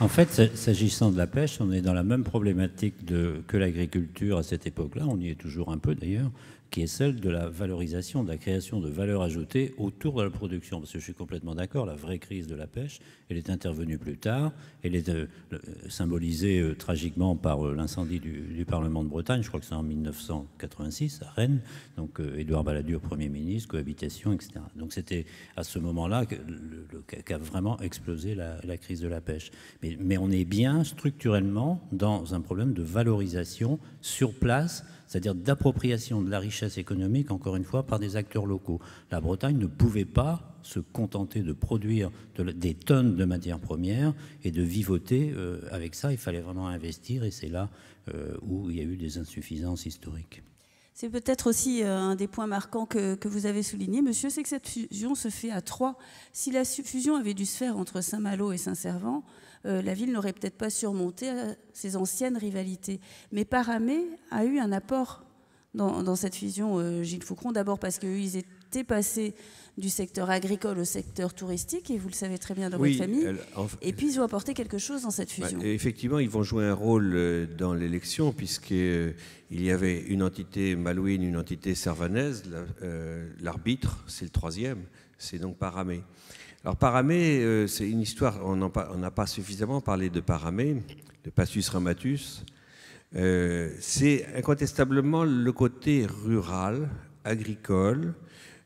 En fait, s'agissant de la pêche, on est dans la même problématique que l'agriculture à cette époque-là, on y est toujours un peu d'ailleurs, qui est celle de la valorisation, de la création de valeur ajoutée autour de la production. Parce que je suis complètement d'accord, la vraie crise de la pêche, elle est intervenue plus tard, elle est symbolisée tragiquement par l'incendie du Parlement de Bretagne, je crois que c'est en 1986, à Rennes, donc Édouard Balladur, Premier ministre, cohabitation, etc. Donc c'était à ce moment-là qu'a vraiment explosé la crise de la pêche. Mais on est bien structurellement dans un problème de valorisation sur place, c'est-à-dire d'appropriation de la richesse économique, encore une fois, par des acteurs locaux. La Bretagne ne pouvait pas se contenter de produire des tonnes de matières premières et de vivoter avec ça. Il fallait vraiment investir, et c'est là où il y a eu des insuffisances historiques. C'est peut-être aussi un des points marquants que vous avez souligné, monsieur, c'est que cette fusion se fait à 3. Si la fusion avait dû se faire entre Saint-Malo et Saint-Servant, la ville n'aurait peut-être pas surmonté ses anciennes rivalités. Mais Paramé a eu un apport dans cette fusion, Gilles Foucron, d'abord parce qu'ils étaient passés du secteur agricole au secteur touristique, et vous le savez très bien dans votre famille, et puis ils ont apporté quelque chose dans cette fusion. Effectivement, ils vont jouer un rôle dans l'élection, puisqu'il y avait une entité malouine, une entité servanaise. L'arbitre, c'est le troisième, c'est donc Paramé. Alors Paramé, c'est une histoire, on n'a pas suffisamment parlé de Paramé, de Passus Ramatus. C'est incontestablement le côté rural, agricole,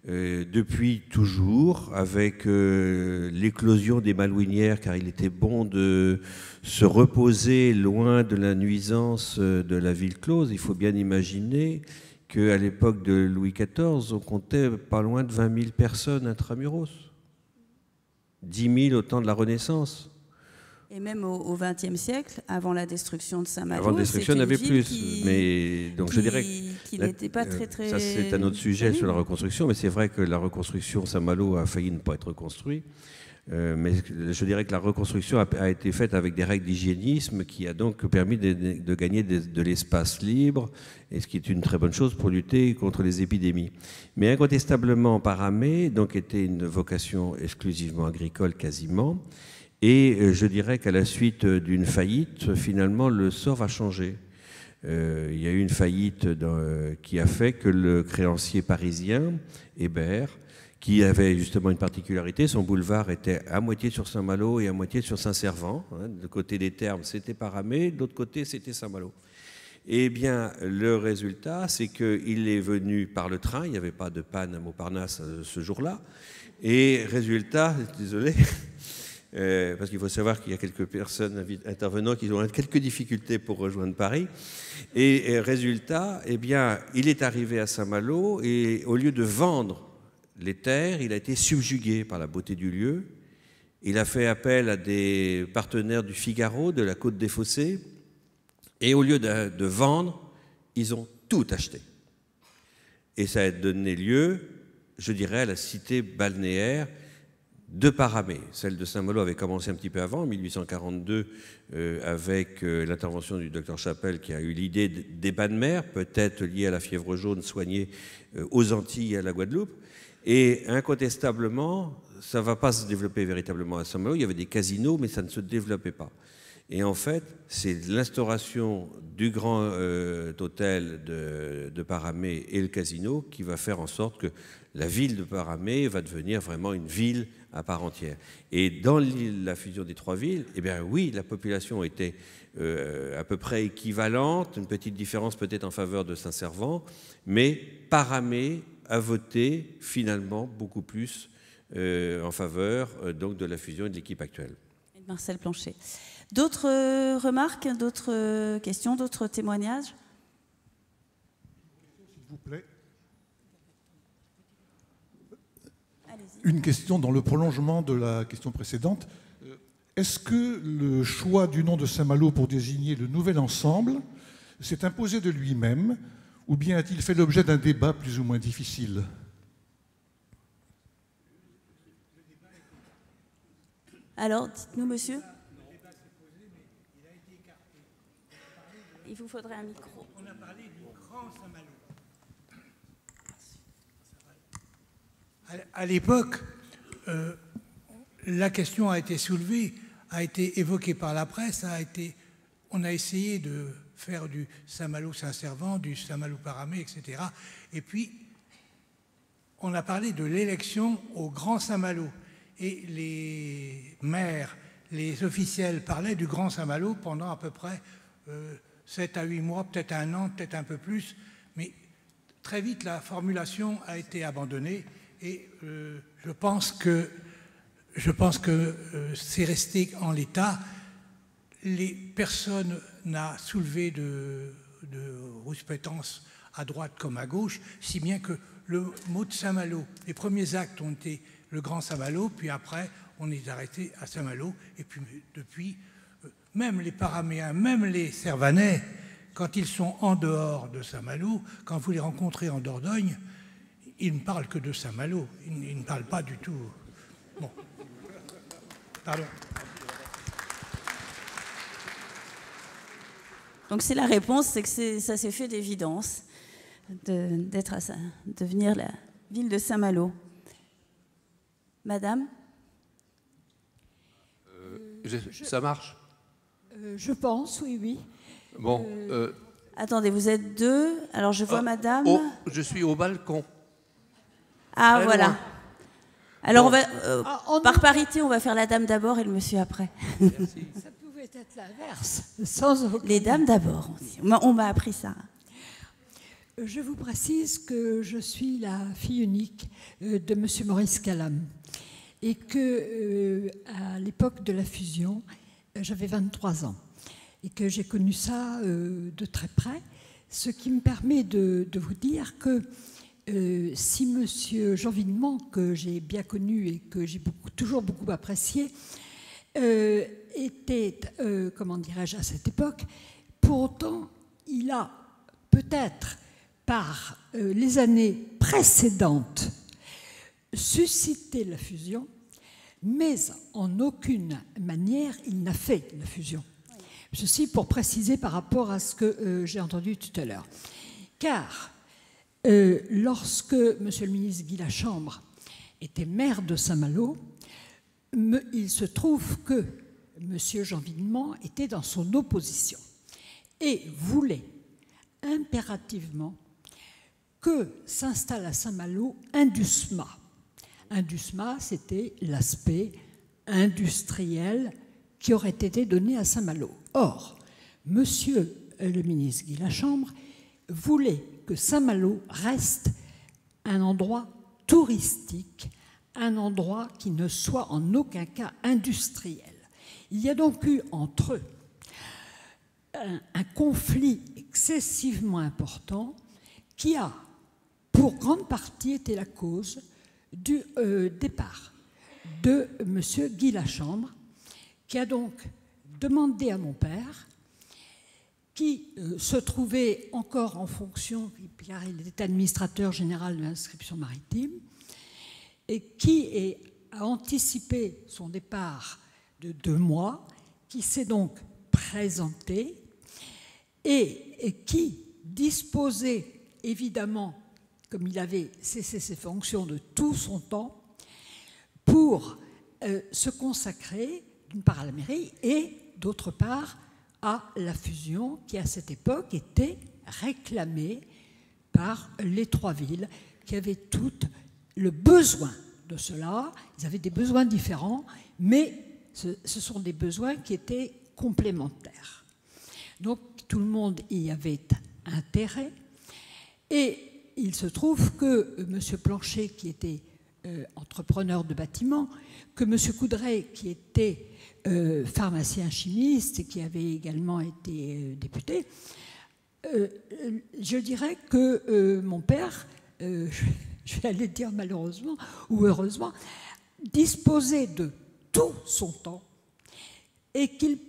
depuis toujours, avec l'éclosion des malouinières, car il était bon de se reposer loin de la nuisance de la ville close. Il faut bien imaginer qu'à l'époque de Louis XIV, on comptait pas loin de 20 000 personnes intramuros. 10 000 au temps de la Renaissance. Et même au XXe siècle, avant la destruction de Saint-Malo, avant la destruction, il y en avait plus. Mais donc je dirais qu'il n'était pas très. Ça, c'est un autre sujet sur la reconstruction, mais c'est vrai que la reconstruction Saint-Malo a failli ne pas être reconstruit. Mais je dirais que la reconstruction a été faite avec des règles d'hygiénisme qui a donc permis de gagner de l'espace libre, et ce qui est une très bonne chose pour lutter contre les épidémies. Mais incontestablement, Paramé donc, était une vocation exclusivement agricole quasiment. Et je dirais qu'à la suite d'une faillite, finalement, le sort va changer. Il y a eu une faillite qui a fait que le créancier parisien, Hébert, qui avait justement une particularité, son boulevard était à moitié sur Saint-Malo et à moitié sur Saint-Servant. De côté des Thermes, c'était Paramé, de l'autre côté, c'était Saint-Malo. Eh bien, le résultat, c'est qu'il est venu par le train, il n'y avait pas de panne à Montparnasse ce jour-là. Et résultat, désolé... parce qu'il faut savoir qu'il y a quelques personnes intervenant qui ont quelques difficultés pour rejoindre Paris. Et résultat, eh bien, il est arrivé à Saint-Malo et au lieu de vendre les terres, il a été subjugué par la beauté du lieu. Il a fait appel à des partenaires du Figaro, de la Côte des Fossés, et au lieu de vendre, ils ont tout acheté. Et ça a donné lieu, je dirais, à la cité balnéaire de Paramé. Celle de Saint-Malo avait commencé un petit peu avant, en 1842, avec l'intervention du docteur Chapelle qui a eu l'idée des bains de mer, peut-être liés à la fièvre jaune soignée aux Antilles et à la Guadeloupe. Et incontestablement, ça ne va pas se développer véritablement à Saint-Malo. Il y avait des casinos, mais ça ne se développait pas. Et en fait, c'est l'instauration du grand hôtel de Paramé et le casino qui va faire en sorte que la ville de Paramé va devenir vraiment une ville à part entière. Et dans la fusion des trois villes, eh bien oui, la population était à peu près équivalente, une petite différence peut-être en faveur de Saint-Servant, mais Paramé a voté finalement beaucoup plus en faveur donc de la fusion et de l'équipe actuelle. Marcel Planchet. D'autres remarques, d'autres questions, d'autres témoignages? S'il vous plaît. Une question dans le prolongement de la question précédente. Est-ce que le choix du nom de Saint-Malo pour désigner le nouvel ensemble s'est imposé de lui-même, ou bien a-t-il fait l'objet d'un débat plus ou moins difficile? Alors, dites-nous, monsieur. Il vous faudrait un micro. On a parlé du grand Saint-Malo. À l'époque, la question a été soulevée, a été évoquée par la presse, on a essayé de faire du Saint-Malo Saint-Servant, du Saint-Malo Paramé, etc. Et puis, on a parlé de l'élection au Grand Saint-Malo. Et les maires, les officiels parlaient du Grand Saint-Malo pendant à peu près 7 à 8 mois, peut-être 1 an, peut-être un peu plus. Mais très vite, la formulation a été abandonnée. Et je pense que c'est resté en l'état. Personne n'a soulevé de rouspétance à droite comme à gauche, si bien que le mot de Saint-Malo, les premiers actes ont été le Grand Saint-Malo, puis après on est arrêté à Saint-Malo, et puis depuis, même les Paraméens, même les Servanais, quand ils sont en dehors de Saint-Malo, quand vous les rencontrez en Dordogne, ils ne parlent que de Saint-Malo, ils ne parlent pas du tout. Bon. Pardon. Donc c'est la réponse, c'est que ça s'est fait d'évidence de devenir la ville de Saint-Malo. Madame, ça marche? Je pense, oui. Bon. Attendez, vous êtes deux. Alors je vois madame. Je suis au balcon. Ah, très voilà. loin. Alors Bon. on va, par parité, on va faire la dame d'abord et le monsieur après. Merci. Ça pouvait être l'inverse, sans aucun... Les dames d'abord. On m'a appris ça. Je vous précise que je suis la fille unique de M. Maurice Calame et que à l'époque de la fusion, j'avais 23 ans et que j'ai connu ça de très près, ce qui me permet de vous dire que si M. Jean Vindement, que j'ai bien connu et que j'ai toujours beaucoup apprécié, était, comment dirais-je, à cette époque, pour autant, il a peut-être, par les années précédentes, suscité la fusion, mais en aucune manière il n'a fait la fusion. Ceci pour préciser par rapport à ce que j'ai entendu tout à l'heure. Car lorsque M. le ministre Guy Lachambre était maire de Saint-Malo, il se trouve que M. Jean Vindement était dans son opposition et voulait impérativement que s'installe à Saint-Malo Indusma. Indusma, c'était l'aspect industriel qui aurait été donné à Saint-Malo. Or, M. le ministre Guy Lachambre voulait que Saint-Malo reste un endroit touristique, un endroit qui ne soit en aucun cas industriel. Il y a donc eu entre eux un conflit excessivement important qui a, pour grande partie, été la cause du départ de M. Guy Lachambre, qui a donc demandé à mon père, qui se trouvait encore en fonction, car il était administrateur général de l'inscription maritime, et qui a anticipé son départ de 2 mois, qui s'est donc présenté et qui disposait évidemment, comme il avait cessé ses fonctions, de tout son temps pour se consacrer d'une part à la mairie et d'autre part à la fusion qui à cette époque était réclamée par les 3 villes qui avaient toutes le besoin de cela. Ils avaient des besoins différents, mais ce sont des besoins qui étaient complémentaires. Donc tout le monde y avait intérêt. Et il se trouve que M. Planchet, qui était entrepreneur de bâtiment, que M. Coudray, qui était pharmacien chimiste et qui avait également été député, je dirais que mon père, je vais aller dire malheureusement ou heureusement, disposait de tout son temps et qu'il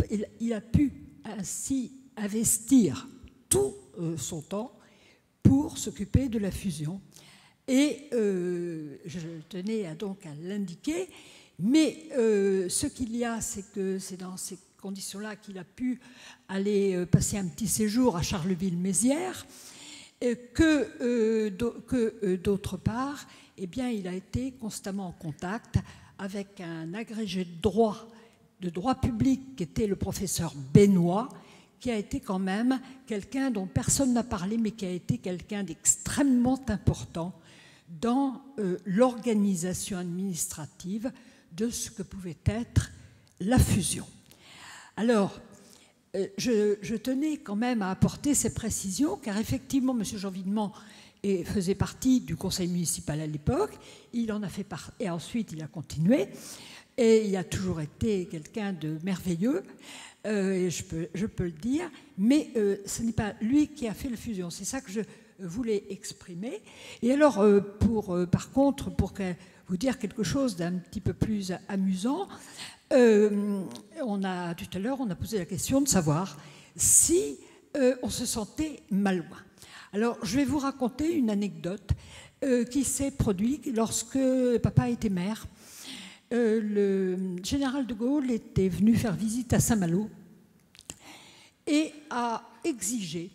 a pu ainsi investir tout son temps pour s'occuper de la fusion. Et je tenais donc à l'indiquer, mais ce qu'il y a, c'est que c'est dans ces conditions-là qu'il a pu aller passer un petit séjour à Charleville-Mézières, que d'autre part, eh bien, il a été constamment en contact avec un agrégé de droit public qui était le professeur Benoît, qui a été quand même quelqu'un dont personne n'a parlé, mais qui a été quelqu'un d'extrêmement important dans l'organisation administrative de ce que pouvait être la fusion. Alors, je tenais quand même à apporter ces précisions, car effectivement, M. Jean Vindement faisait partie du conseil municipal à l'époque, il en a fait partie, et ensuite il a continué, et il a toujours été quelqu'un de merveilleux, et je peux le dire, mais ce n'est pas lui qui a fait la fusion, c'est ça que je voulais exprimer. Et alors, par contre, pour vous dire quelque chose d'un petit peu plus amusant, tout à l'heure, on a posé la question de savoir si on se sentait malouin. Alors, je vais vous raconter une anecdote qui s'est produite lorsque papa était maire. Le général de Gaulle était venu faire visite à Saint-Malo et a exigé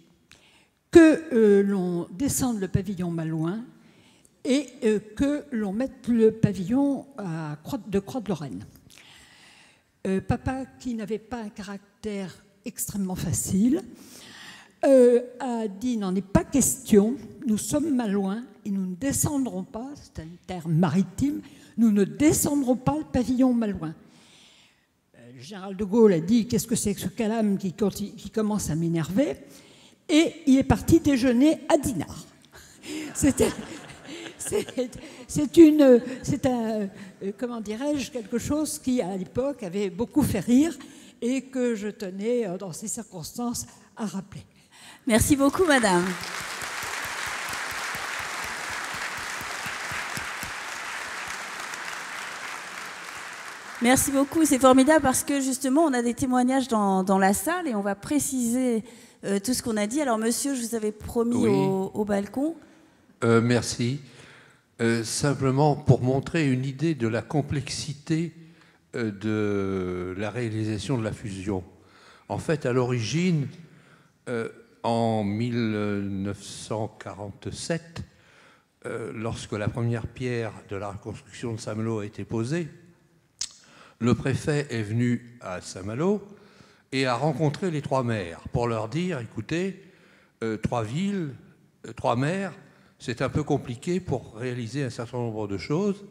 que l'on descende le pavillon malouin et que l'on mette le pavillon de Croix-de-Lorraine. Papa, qui n'avait pas un caractère extrêmement facile, a dit « n'en est pas question, nous sommes malouins et nous ne descendrons pas, c'est un terme maritime, nous ne descendrons pas le pavillon malouin ». Le général de Gaulle a dit « qu'est-ce que c'est que ce calame qui commence à m'énerver ?» et il est parti déjeuner à Dinard. C'est comment dirais-je, quelque chose qui, à l'époque, avait beaucoup fait rire et que je tenais, dans ces circonstances, à rappeler. Merci beaucoup, madame. Merci beaucoup, c'est formidable parce que justement on a des témoignages dans la salle et on va préciser tout ce qu'on a dit. Alors monsieur, je vous avais promis Oui. au balcon. Merci. Simplement pour montrer une idée de la complexité de la réalisation de la fusion. En fait, à l'origine, en 1947, lorsque la première pierre de la reconstruction de Saint-Malo a été posée, le préfet est venu à Saint-Malo et a rencontré les 3 maires pour leur dire, écoutez, 3 villes, 3 maires, c'est un peu compliqué pour réaliser un certain nombre de choses.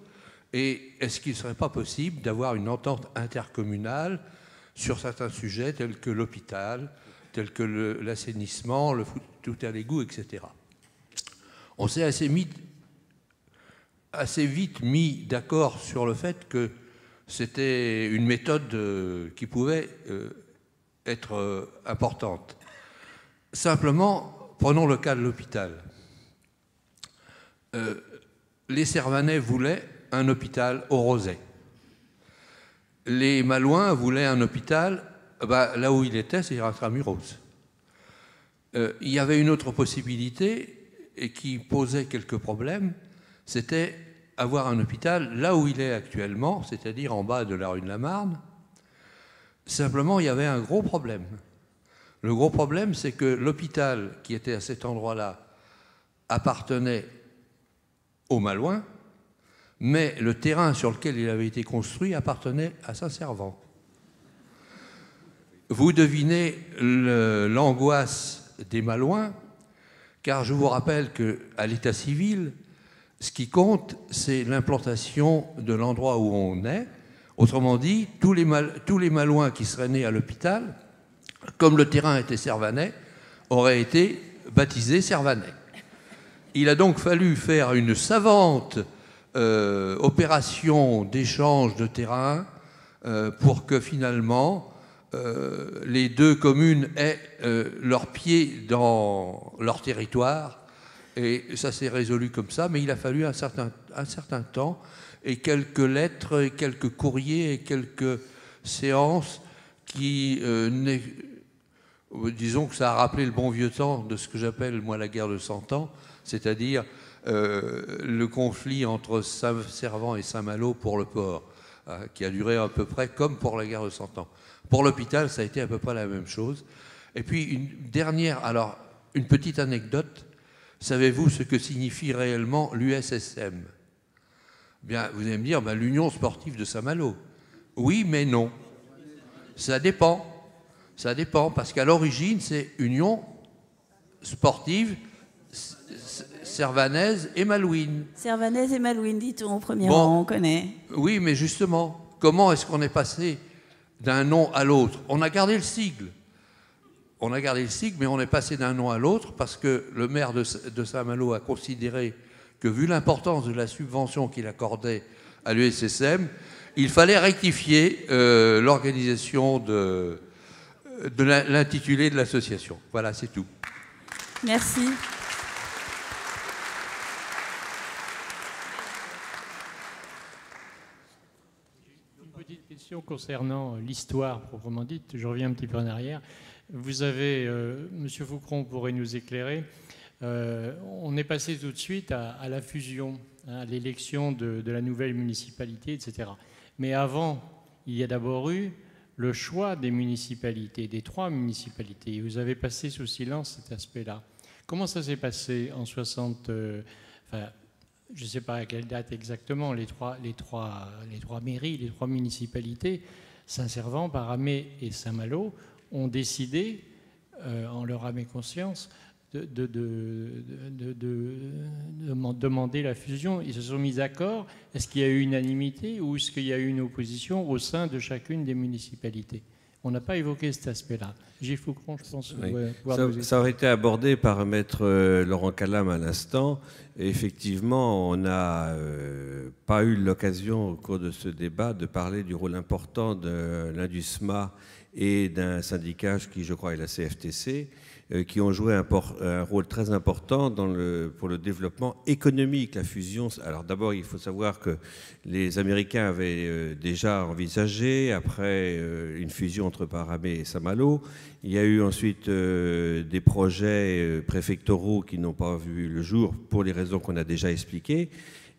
Et est-ce qu'il ne serait pas possible d'avoir une entente intercommunale sur certains sujets tels que l'hôpital, tels que l'assainissement, le tout à l'égout, etc. On s'est assez vite mis d'accord sur le fait que c'était une méthode qui pouvait être importante. Simplement, prenons le cas de l'hôpital. Les Servanais voulaient un hôpital au Roset. Les Malouins voulaient un hôpital là où il était, c'est-à-dire intramuros. Il y avait une autre possibilité et qui posait quelques problèmes, c'était avoir un hôpital là où il est actuellement, c'est-à-dire en bas de la rue de la Marne. Simplement, il y avait un gros problème. Le gros problème, c'est que l'hôpital qui était à cet endroit-là appartenait aux Malouins, mais le terrain sur lequel il avait été construit appartenait à Saint-Servant. Vous devinez l'angoisse des Malouins, car je vous rappelle qu'à l'état civil, ce qui compte, c'est l'implantation de l'endroit où on est. Autrement dit, tous les Malouins qui seraient nés à l'hôpital, comme le terrain était servanais, auraient été baptisés servanais. Il a donc fallu faire une savante opération d'échange de terrain pour que finalement les 2 communes aient leurs pieds dans leur territoire. Et ça s'est résolu comme ça, mais il a fallu un certain temps et quelques lettres, et quelques courriers et quelques séances qui, disons que ça a rappelé le bon vieux temps de ce que j'appelle moi la guerre de 100 ans, c'est-à-dire le conflit entre Saint-Servant et Saint-Malo pour le port, qui a duré à peu près comme pour la guerre de 100 ans. Pour l'hôpital, ça a été à peu près la même chose. Et puis une petite anecdote. Savez-vous ce que signifie réellement l'USSM? Bien, vous allez me dire, l'Union sportive de Saint-Malo. Oui, mais non. Ça dépend. Ça dépend, parce qu'à l'origine, c'est Union sportive servanaise et malouine. Servanaise et malouine, dit-on au premier rang, on connaît. Oui, mais justement, comment est-ce qu'on est passé d'un nom à l'autre? On a gardé le sigle. On a gardé le sigle, mais on est passé d'un nom à l'autre parce que le maire de Saint-Malo a considéré que, vu l'importance de la subvention qu'il accordait à l'USSM, il fallait rectifier l'organisation de l'intitulé de l'association. Voilà, c'est tout. Merci. Une petite question concernant l'histoire proprement dite. Je reviens un petit peu en arrière. Vous avez, Monsieur Foucron pourrait nous éclairer, on est passé tout de suite à la fusion, à l'élection de la nouvelle municipalité, etc. Mais avant, il y a d'abord eu le choix des municipalités, des 3 municipalités. Vous avez passé sous silence cet aspect-là. Comment ça s'est passé en 60... je ne sais pas à quelle date exactement, les trois mairies, les 3 municipalités, Saint-Servant, Paramé et Saint-Malo, ont décidé, en leur âme et conscience, de demander la fusion. Ils se sont mis d'accord. Est-ce qu'il y a eu unanimité ou est-ce qu'il y a eu une opposition au sein de chacune des municipalités? On n'a pas évoqué cet aspect-là. Gilles Foucron, je pense que vous pouvoir nous ça aurait été abordé par Maître Laurent Calam à l'instant. Et effectivement, on n'a pas eu l'occasion au cours de ce débat de parler du rôle important de l'Indusma et d'un syndicat qui, je crois, est la CFTC. qui ont joué un rôle très important pour le développement économique, la fusion. Alors d'abord, il faut savoir que les Américains avaient déjà envisagé, après une fusion entre Paramé et Saint-Malo. Il y a eu ensuite des projets préfectoraux qui n'ont pas vu le jour pour les raisons qu'on a déjà expliquées.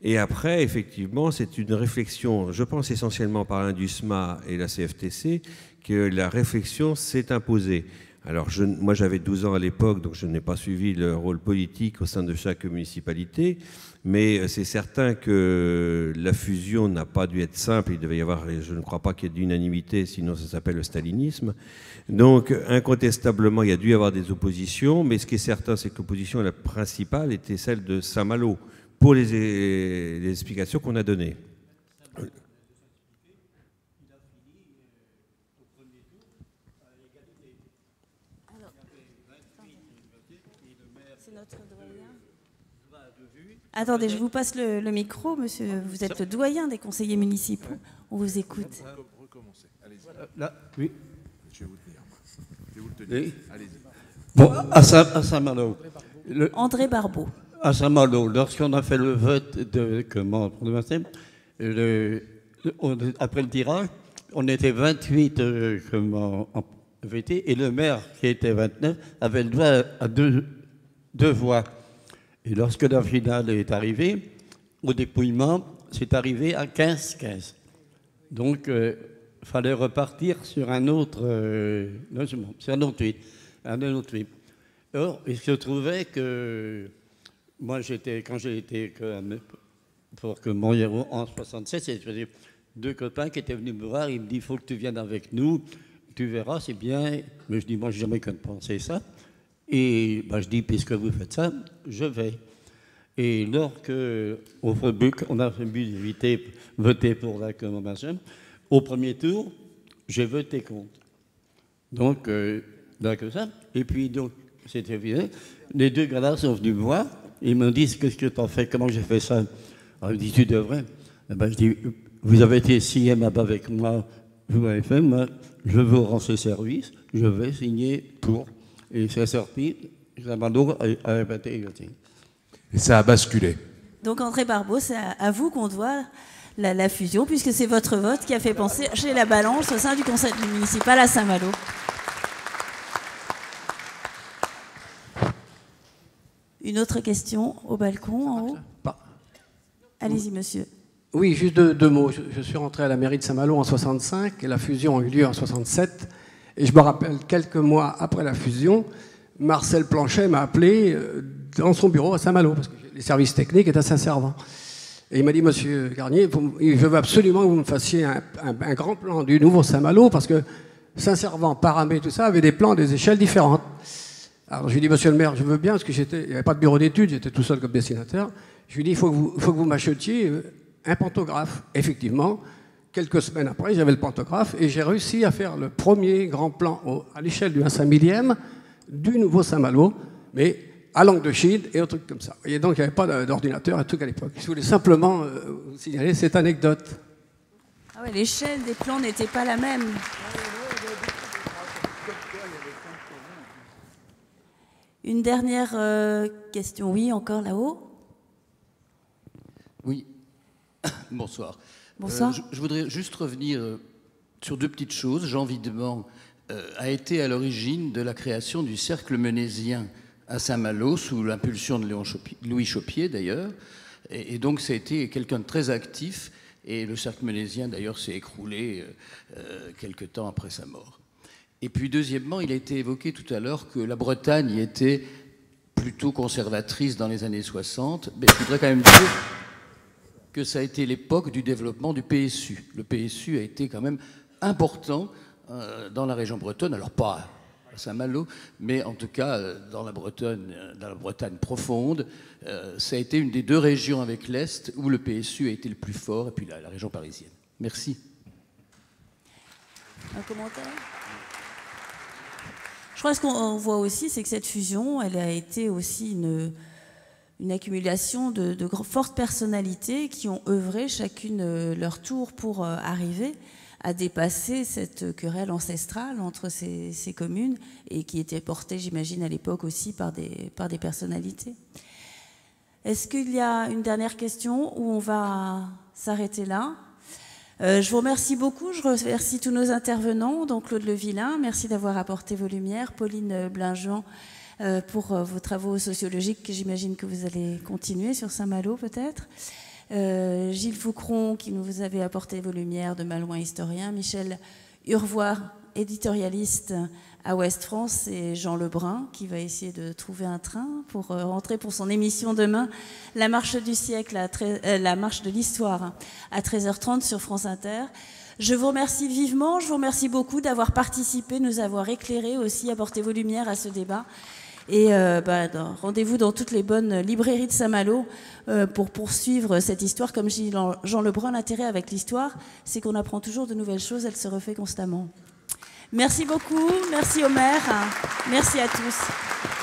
Et après, effectivement, c'est une réflexion, je pense essentiellement par l'INDUSMA et la CFTC, que la réflexion s'est imposée. Alors, moi, j'avais 12 ans à l'époque, donc je n'ai pas suivi le rôle politique au sein de chaque municipalité, mais c'est certain que la fusion n'a pas dû être simple. Il devait y avoir, je ne crois pas qu'il y ait d'unanimité, sinon ça s'appelle le stalinisme. Donc, incontestablement, il y a dû y avoir des oppositions, mais ce qui est certain, c'est que l'opposition la principale était celle de Saint-Malo, pour les explications qu'on a données. Attendez, je vous passe le micro, monsieur. Vous êtes le doyen des conseillers municipaux. On vous écoute. Là, oui. Je vais vous tenir. Je vais vous le tenir. Oui. Allez-y. Bon, à Saint-Malo. André Barbeau. À Saint-Malo, lorsqu'on a fait le vote après le tirage, on était 28 votés, et le maire, qui était 29, avait le droit à deux voix. Et lorsque la finale est arrivée, au dépouillement, c'est arrivé à 15-15. Donc, il fallait repartir sur un autre logement, sur un autre tweet. Or, il se trouvait que moi, quand j'ai été pour que mon héros en 67, j'avais deux copains qui étaient venus me voir. Ils me disent, il faut que tu viennes avec nous, tu verras, c'est bien. Mais je dis, moi, je n'ai jamais pensé ça. Et je dis, puisque vous faites ça, je vais. Et lorsqu'on a voté pour la commandation, au premier tour, j'ai voté contre. Donc, que ça. Et puis, donc, c'était évident. Les deux gars-là sont venus me voir. Ils me disent, qu'est-ce que tu as fait? Comment j'ai fait ça? Alors, ils me disent, tu devrais. Je dis, vous avez été signé avec moi, vous m'avez fait, moi, je vous rends ce service, je vais signer pour. Et c'est sorti, Saint-Malo a été voté. Et ça a basculé. Donc André Barbeau, c'est à vous qu'on doit la fusion, puisque c'est votre vote qui a fait pencher la balance au sein du conseil municipal à Saint-Malo. Une autre question au balcon, en haut. Allez-y, monsieur. Oui, juste deux mots. Je suis rentré à la mairie de Saint-Malo en 65 et la fusion a eu lieu en 67. Et je me rappelle, quelques mois après la fusion, Marcel Planchet m'a appelé dans son bureau à Saint-Malo, parce que les services techniques étaient à Saint-Servant. Et il m'a dit, monsieur Garnier, je veux absolument que vous me fassiez un grand plan du nouveau Saint-Malo, parce que Saint-Servant, Paramé, tout ça, avait des plans, des échelles différentes. Alors je lui ai dit, monsieur le maire, je veux bien, parce que il n'y avait pas de bureau d'études, j'étais tout seul comme dessinateur. Je lui ai dit, il faut que vous m'achetiez un pantographe. Effectivement, quelques semaines après, j'avais le pantographe et j'ai réussi à faire le premier grand plan à l'échelle du 1/5 millième du nouveau Saint-Malo, mais à langue de Chine et un truc comme ça. Et donc, il n'y avait pas d'ordinateur et tout à l'époque. Je voulais simplement vous signaler cette anecdote. Ah ouais, l'échelle des plans n'était pas la même. Une dernière question. Oui, encore là-haut. Oui. Bonsoir. Bonsoir. Je voudrais juste revenir sur deux petites choses. Jean Videment a été à l'origine de la création du cercle menésien à Saint-Malo, sous l'impulsion de Louis Chopier d'ailleurs. Et donc ça a été quelqu'un de très actif. Et le cercle menésien d'ailleurs s'est écroulé quelque temps après sa mort. Et puis deuxièmement, il a été évoqué tout à l'heure que la Bretagne était plutôt conservatrice dans les années 60. Mais je voudrais quand même dire que ça a été l'époque du développement du PSU. Le PSU a été quand même important dans la région bretonne, alors pas à Saint-Malo, mais en tout cas dans la Bretagne profonde. Ça a été une des deux régions avec l'Est où le PSU a été le plus fort, et puis la région parisienne. Merci. Un commentaire ? Je crois que ce qu'on voit aussi, c'est que cette fusion, elle a été aussi une accumulation de fortes personnalités qui ont œuvré chacune leur tour pour arriver à dépasser cette querelle ancestrale entre ces communes et qui était portée, j'imagine, à l'époque aussi par des personnalités. Est-ce qu'il y a une dernière question ou on va s'arrêter là? Je vous remercie beaucoup, je remercie tous nos intervenants, donc Claude Levillain, merci d'avoir apporté vos lumières, Pauline Blingeon pour vos travaux sociologiques que j'imagine que vous allez continuer sur Saint-Malo peut-être, Gilles Foucron qui nous avait apporté vos lumières de Malouin historien, Michel Urvois, éditorialiste à Ouest France, et Jean Lebrun qui va essayer de trouver un train pour rentrer pour son émission demain, La Marche du siècle, La Marche de l'histoire à 13h30 sur France Inter. Je vous remercie vivement, je vous remercie beaucoup d'avoir participé, nous avoir éclairé aussi, apporté vos lumières à ce débat. Et rendez-vous dans toutes les bonnes librairies de Saint-Malo pour poursuivre cette histoire. Comme dit Jean Lebrun, l'intérêt avec l'histoire, c'est qu'on apprend toujours de nouvelles choses, elle se refait constamment. Merci beaucoup, merci au maire, merci à tous.